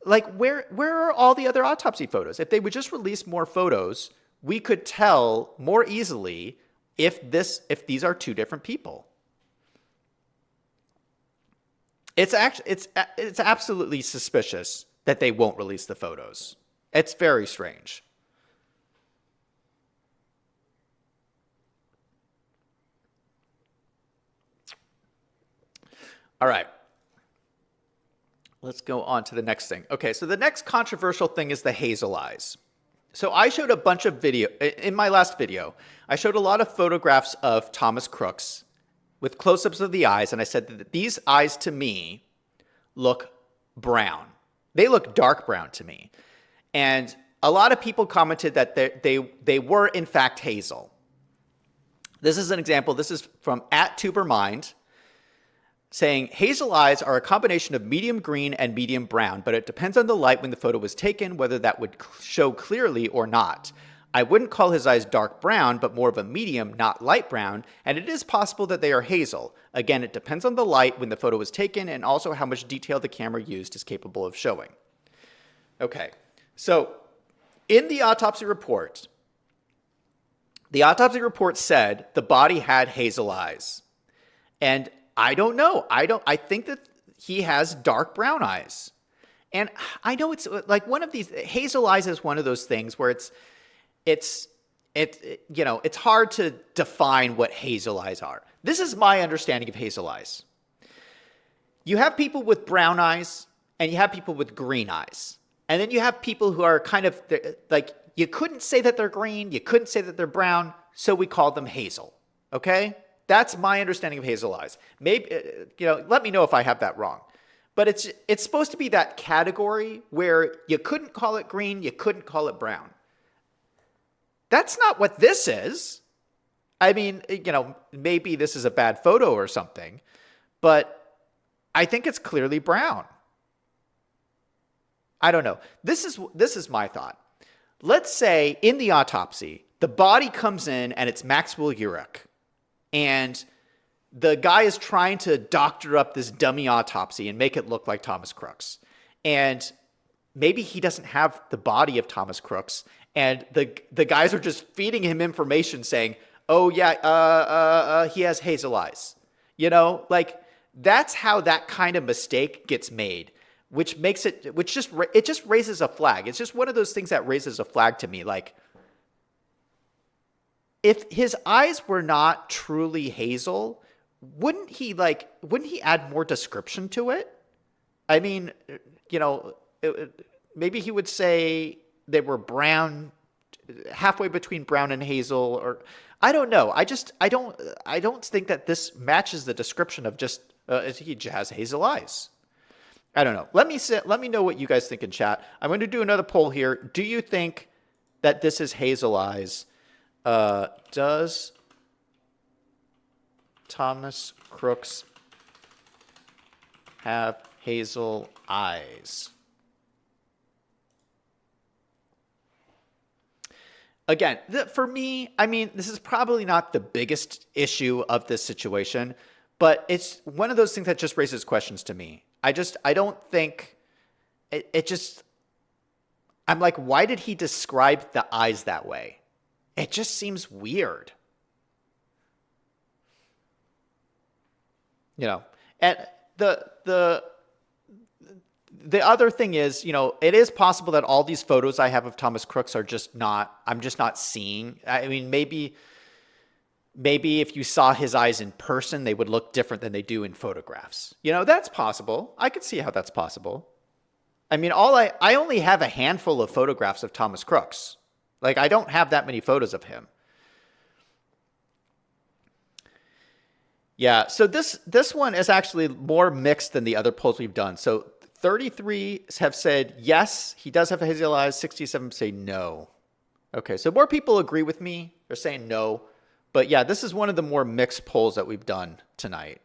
like where are all the other autopsy photos? If they would just release more photos, we could tell more easily if these are two different people. It's absolutely suspicious that they won't release the photos. It's very strange. All right. Let's go on to the next thing. Okay, so the next controversial thing is the hazel eyes. So I showed a bunch of video in my last video. I showed a lot of photographs of Thomas Crooks with close-ups of the eyes, and I said that these eyes to me look brown. They look dark brown to me. And a lot of people commented that they were in fact hazel. This is an example. This is from @tubermind, saying hazel eyes are a combination of medium green and medium brown, but it depends on the light when the photo was taken, whether that would show clearly or not. I wouldn't call his eyes dark brown, but more of a medium, not light brown, and it is possible that they are hazel. Again, it depends on the light when the photo was taken and also how much detail the camera used is capable of showing. Okay, so in the autopsy report said the body had hazel eyes. And I don't know. I think that he has dark brown eyes. And I know it's like one of these, hazel eyes is one of those things where it's hard to define what hazel eyes are. This is my understanding of hazel eyes. You have people with brown eyes and you have people with green eyes. And then you have people who are kind of like, you couldn't say that they're green, you couldn't say that they're brown, so we called them hazel. Okay? That's my understanding of hazel eyes. Maybe, let me know if I have that wrong. But it's supposed to be that category where you couldn't call it green, you couldn't call it brown. That's not what this is. I mean, maybe this is a bad photo or something, but I think it's clearly brown. I don't know. This is my thought. Let's say in the autopsy, the body comes in and it's Maxwell Urich. And the guy is trying to doctor up this dummy autopsy and make it look like Thomas Crooks. And maybe he doesn't have the body of Thomas Crooks. And the guys are just feeding him information saying, oh, yeah, he has hazel eyes. Like that's how that kind of mistake gets made, which makes it just raises a flag. It's just one of those things that raises a flag to me. Like, if his eyes were not truly hazel, wouldn't he add more description to it? I mean, maybe he would say they were brown, halfway between brown and hazel, or I don't know. I don't think that this matches the description of just he has hazel eyes. I don't know. Let me know what you guys think in chat. I'm going to do another poll here. Do you think that this is hazel eyes? Does Thomas Crooks have hazel eyes? Again, for me, I mean, this is probably not the biggest issue of this situation, but it's one of those things that just raises questions to me. I don't think I'm like, why did he describe the eyes that way? It just seems weird. And the other thing is, it is possible that all these photos I have of Thomas Crooks are I'm just not seeing. I mean, maybe if you saw his eyes in person, they would look different than they do in photographs. That's possible. I could see how that's possible. I mean, I only have a handful of photographs of Thomas Crooks. Like, I don't have that many photos of him. Yeah, so this one is actually more mixed than the other polls we've done. So 33 have said, yes, he does have hazel eyes. 67 say no. Okay, so more people agree with me. They're saying no. But yeah, this is one of the more mixed polls that we've done tonight.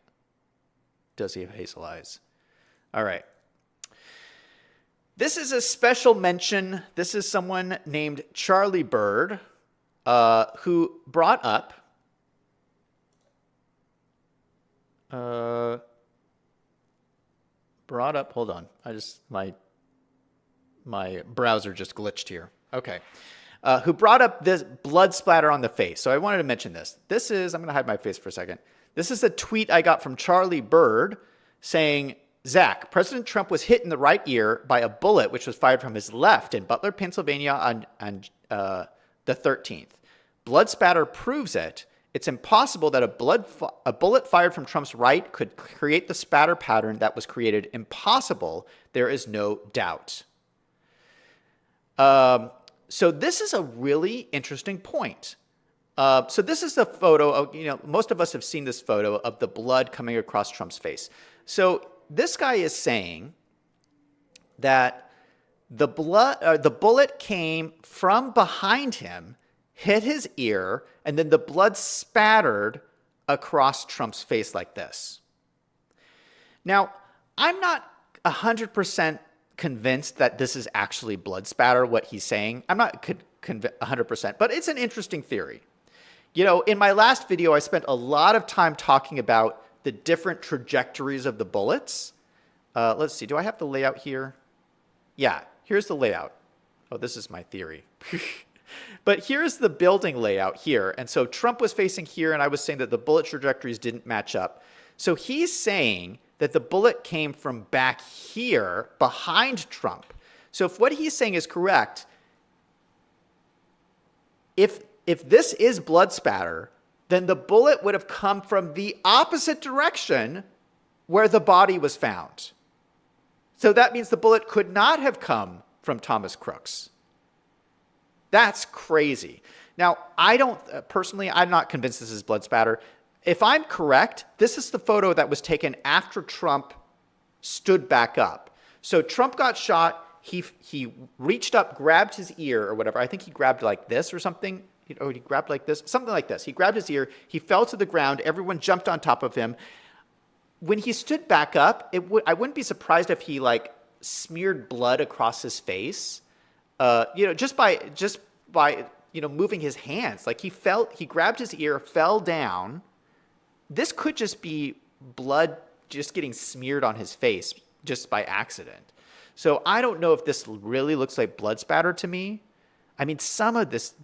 Does he have hazel eyes? All right. This is a special mention. This is someone named Charlie Bird, who brought up brought up, hold on. My browser just glitched here. Okay. Who brought up this blood splatter on the face. So I wanted to mention this. I'm going to hide my face for a second. This is a tweet I got from Charlie Bird saying, Zach, President Trump was hit in the right ear by a bullet which was fired from his left in Butler, Pennsylvania on the 13th. Blood spatter proves it. It's impossible that a bullet fired from Trump's right could create the spatter pattern that was created. Impossible. There is no doubt. So this is a really interesting point. So this is the photo of, most of us have seen this photo of the blood coming across Trump's face. So this guy is saying that the bullet came from behind him, hit his ear, and then the blood spattered across Trump's face like this. Now, I'm not 100% convinced that this is actually blood spatter, what he's saying. I'm not 100%, but it's an interesting theory. In my last video, I spent a lot of time talking about the different trajectories of the bullets. Let's see, do I have the layout here? Yeah, here's the layout. Oh, this is my theory. But here's the building layout here. And so Trump was facing here, and I was saying that the bullet trajectories didn't match up. So he's saying that the bullet came from back here behind Trump. So if what he's saying is correct, if this is blood spatter, then the bullet would have come from the opposite direction where the body was found. So that means the bullet could not have come from Thomas Crooks. That's crazy. Now, personally, I'm not convinced this is blood spatter. If I'm correct, this is the photo that was taken after Trump stood back up. So Trump got shot. He reached up, grabbed his ear or whatever. I think he grabbed like this or something. He grabbed like this, something like this. He grabbed his ear. He fell to the ground. Everyone jumped on top of him. When he stood back up, I wouldn't be surprised if he smeared blood across his face. Just by moving his hands. He grabbed his ear, fell down. This could just be blood just getting smeared on his face just by accident. So I don't know if this really looks like blood spatter to me. I mean, some of this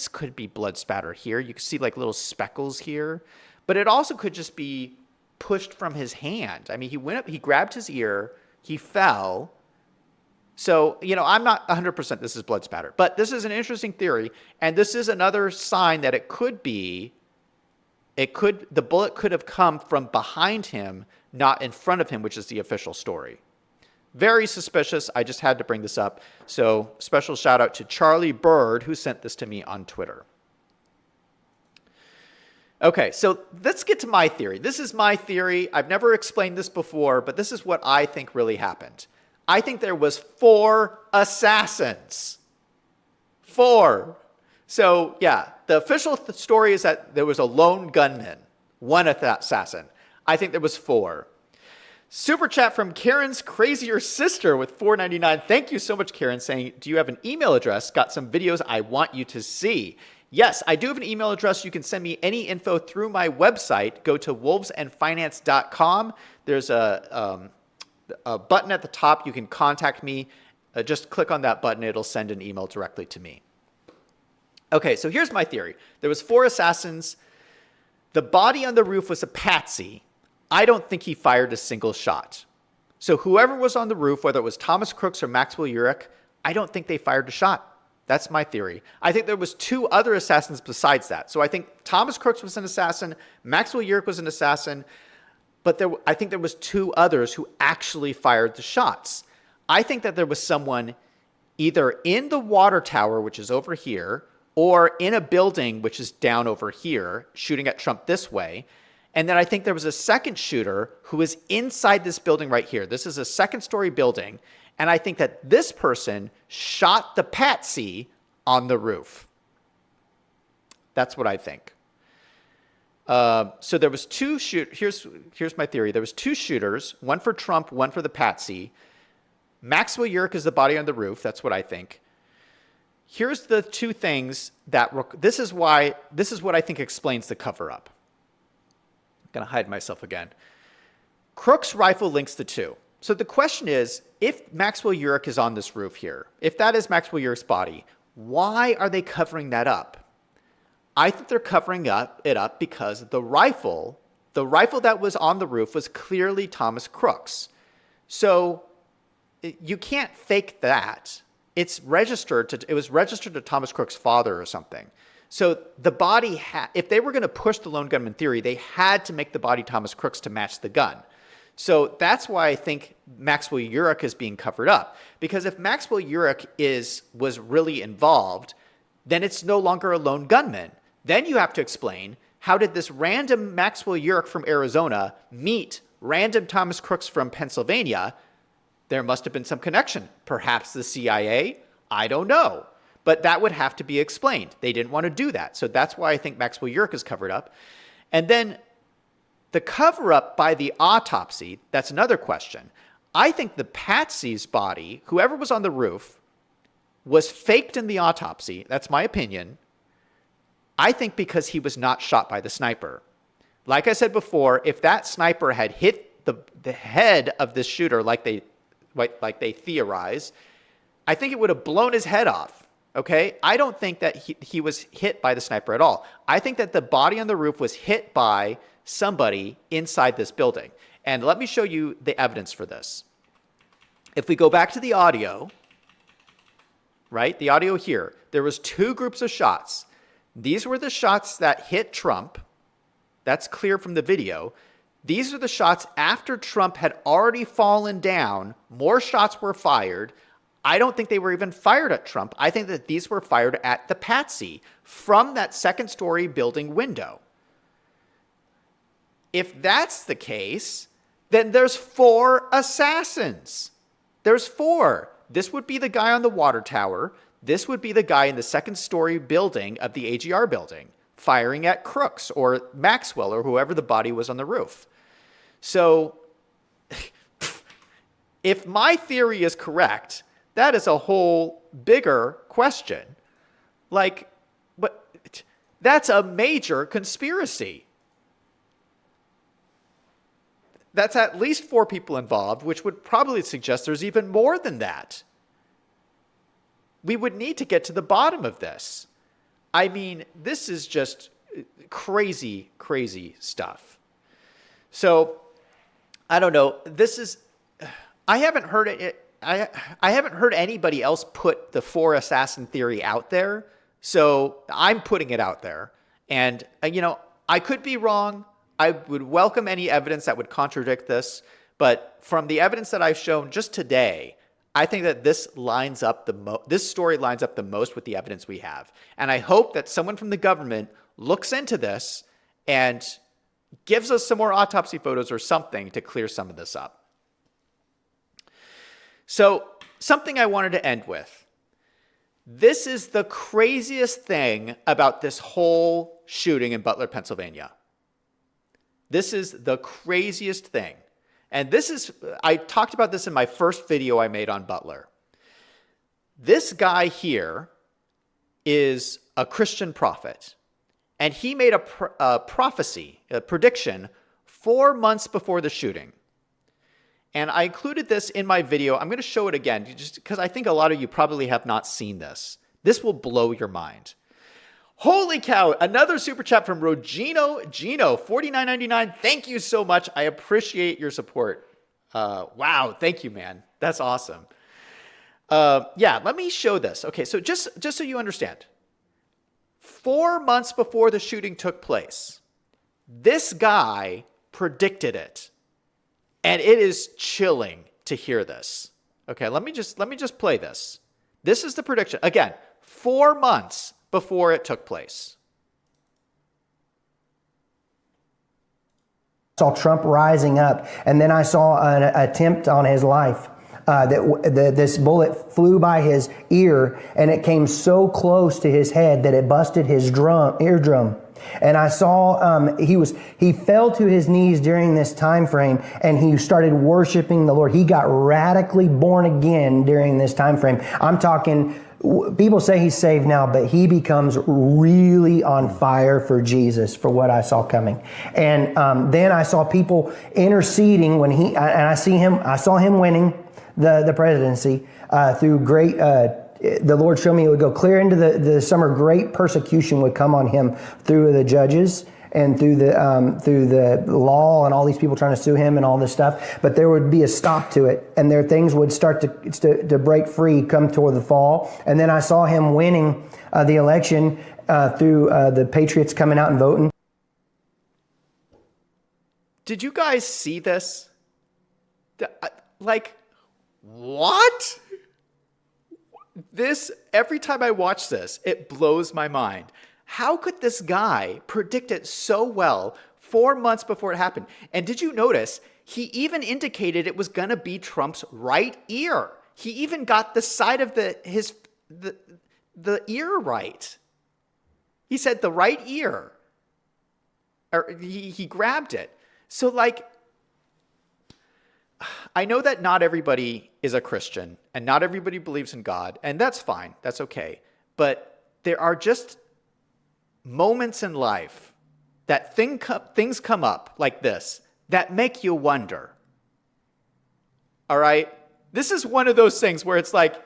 could be blood spatter here. You can see little speckles here, but it also could just be pushed from his hand. I mean, he went up, he grabbed his ear, he fell. So, I'm not 100% this is blood spatter, but this is an interesting theory. And this is another sign that the bullet could have come from behind him, not in front of him, which is the official story. Very suspicious. I just had to bring this up. So special shout out to Charlie Bird, who sent this to me on Twitter. Okay, so let's get to my theory. This is my theory. I've never explained this before, but this is what I think really happened. I think there was 4 assassins. 4. So, yeah, the official story is that there was a lone gunman, 1 assassin. I think there was 4. Super chat from Karen's crazier sister with $4.99. Thank you so much, Karen, saying, do you have an email address? Got some videos I want you to see. Yes, I do have an email address. You can send me any info through my website. Go to wolvesandfinance.com. There's a button at the top. You can contact me. Just click on that button. It'll send an email directly to me. Okay, so here's my theory. There was 4 assassins. The body on the roof was a patsy. I don't think he fired a single shot. So whoever was on the roof, whether it was Thomas Crooks or Maxwell Urich, I don't think they fired a shot. That's my theory. I think there was 2 other assassins besides that. So I think Thomas Crooks was an assassin, Maxwell Urich was an assassin, but I think there was 2 others who actually fired the shots. I think that there was someone either in the water tower, which is over here, or in a building, which is down over here, shooting at Trump this way. And then I think there was a second shooter who was inside this building right here. This is a 2nd-story building. And I think that this person shot the patsy on the roof. That's what I think. So there was 2 here's my theory. There was 2 shooters, 1 for Trump, 1 for the patsy. Maxwell Urich is the body on the roof. That's what I think. Here's the 2 things that this is what I think explains the cover-up. I'm going to hide myself again. Crooks' rifle links the 2. So the question is, if Maxwell Urich is on this roof here, if that is Maxwell Urich's body, why are they covering that up? I think they're covering it up because the rifle that was on the roof was clearly Thomas Crook's. So you can't fake that. It was registered to Thomas Crook's father or something. So the body, if they were going to push the lone gunman theory, they had to make the body Thomas Crook's to match the gun. So that's why I think Maxwell Urich is being covered up. Because if Maxwell Urich was really involved, then it's no longer a lone gunman. Then you have to explain, how did this random Maxwell Urich from Arizona meet random Thomas Crook's from Pennsylvania? There must have been some connection. Perhaps the CIA? I don't know. But that would have to be explained. They didn't want to do that. So that's why I think Maxwell Urich is covered up. And then the cover-up by the autopsy, that's another question. I think the Patsy's body, whoever was on the roof, was faked in the autopsy. That's my opinion. I think because he was not shot by the sniper. Like I said before, if that sniper had hit the head of this shooter like they theorize, I think it would have blown his head off. Okay? I don't think that he was hit by the sniper at all. I think that the body on the roof was hit by somebody inside this building. And let me show you the evidence for this. If we go back to the audio, right? The audio here, there was 2 groups of shots. These were the shots that hit Trump. That's clear from the video. These are the shots after Trump had already fallen down. More shots were fired. I don't think they were even fired at Trump. I think that these were fired at the Patsy from that second-story building window. If that's the case, then there's 4 assassins. There's 4. This would be the guy on the water tower. This would be the guy in the second-story building of the AGR building, firing at Crooks or Maxwell or whoever the body was on the roof. So if my theory is correct, that is a whole bigger question. Like, but that's a major conspiracy. That's at least 4 people involved, which would probably suggest there's even more than that. We would need to get to the bottom of this. I mean, this is just crazy, crazy stuff. So, I don't know. I haven't heard it. I haven't heard anybody else put the 4 assassin theory out there. So I'm putting it out there. And, I could be wrong. I would welcome any evidence that would contradict this. But from the evidence that I've shown just today, I think that this story lines up the most with the evidence we have. And I hope that someone from the government looks into this and gives us some more autopsy photos or something to clear some of this up. So, something I wanted to end with. This is the craziest thing about this whole shooting in Butler, Pennsylvania. This is the craziest thing. And I talked about this in my first video I made on Butler. This guy here is a Christian prophet. And he made a prophecy, a prediction, 4 months before the shooting. And I included this in my video. I'm going to show it again, just because I think a lot of you probably have not seen this. This will blow your mind. Holy cow, another super chat from Gino, $49.99. Thank you so much. I appreciate your support. Wow, thank you, man. That's awesome. Yeah, let me show this. Okay, so just so you understand. 4 months before the shooting took place, this guy predicted it. And it is chilling to hear this. Okay, let me just play this. This is the prediction. Again, 4 months before it took place. I saw Trump rising up, and then I saw an attempt on his life. This bullet flew by his ear, and it came so close to his head that it busted his eardrum. And I saw he fell to his knees during this time frame, and he started worshiping the Lord. He got radically born again during this time frame. I'm talking people say he's saved now, but he becomes really on fire for Jesus, for what I saw coming. And then I saw people interceding when I saw him winning the presidency through great. The Lord showed me it would go clear into the summer. Great persecution would come on him through the judges and through the law and all these people trying to sue him and all this stuff. But there would be a stop to it, and things would start to break free come toward the fall. And then I saw him winning the election through the patriots coming out and voting. Did you guys see this? Like, what? Every time I watch this, it blows my mind. How could this guy predict it so well 4 months before it happened? And did you notice he even indicated it was going to be Trump's right ear? He even got the side of the ear right. He said the right ear. Or he grabbed it. So, like, I know that not everybody is a Christian and not everybody believes in God, and that's fine. That's okay. But there are just moments in life that things come up like this that make you wonder. All right? This is one of those things where it's like,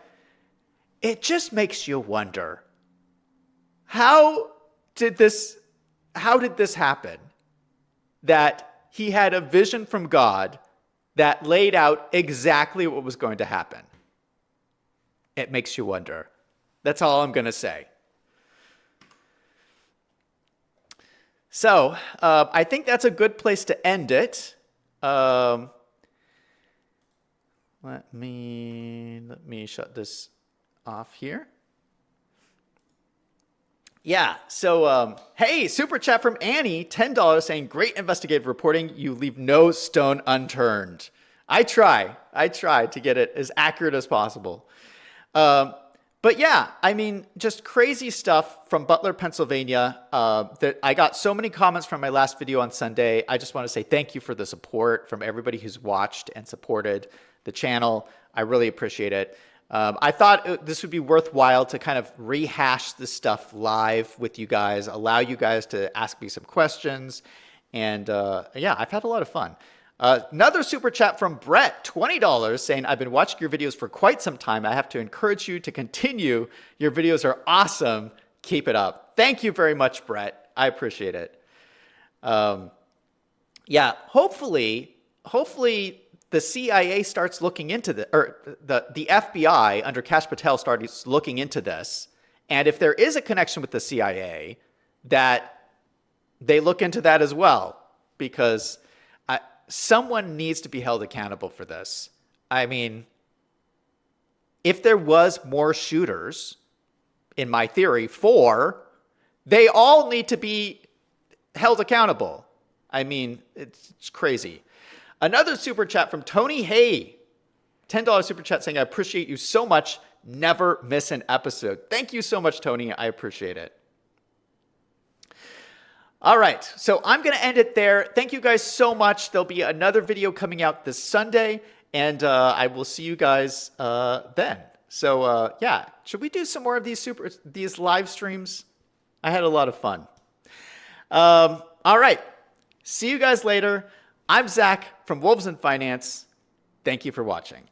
it just makes you wonder. How did this happen? That he had a vision from God that laid out exactly what was going to happen. It makes you wonder. That's all I'm going to say. So I think that's a good place to end it. Let me shut this off here. Yeah, so, hey, super chat from Annie, $10 saying, great investigative reporting. You leave no stone unturned. I try to get it as accurate as possible. But yeah, I mean, just crazy stuff from Butler, Pennsylvania. That I got so many comments from my last video on Sunday. I just want to say thank you for the support from everybody who's watched and supported the channel. I really appreciate it. I thought this would be worthwhile to kind of rehash this stuff live with you guys, allow you guys to ask me some questions. And yeah, I've had a lot of fun. Another super chat from Brett, $20, saying, I've been watching your videos for quite some time. I have to encourage you to continue. Your videos are awesome. Keep it up. Thank you very much, Brett. I appreciate it. Yeah, hopefully the CIA starts looking into the FBI under Kash Patel starts looking into this. And if there is a connection with the CIA, that they look into that as well, because someone needs to be held accountable for this. I mean, if there was more shooters, in my theory, they all need to be held accountable. I mean, it's crazy. Another super chat from Tony Hay, $10 super chat saying, I appreciate you so much. Never miss an episode. Thank you so much, Tony. I appreciate it. All right, so I'm going to end it there. Thank you guys so much. There'll be another video coming out this Sunday, and I will see you guys then. So yeah, should we do some more of these live streams? I had a lot of fun. All right, see you guys later. I'm Zach from Wolves in Finance. Thank you for watching.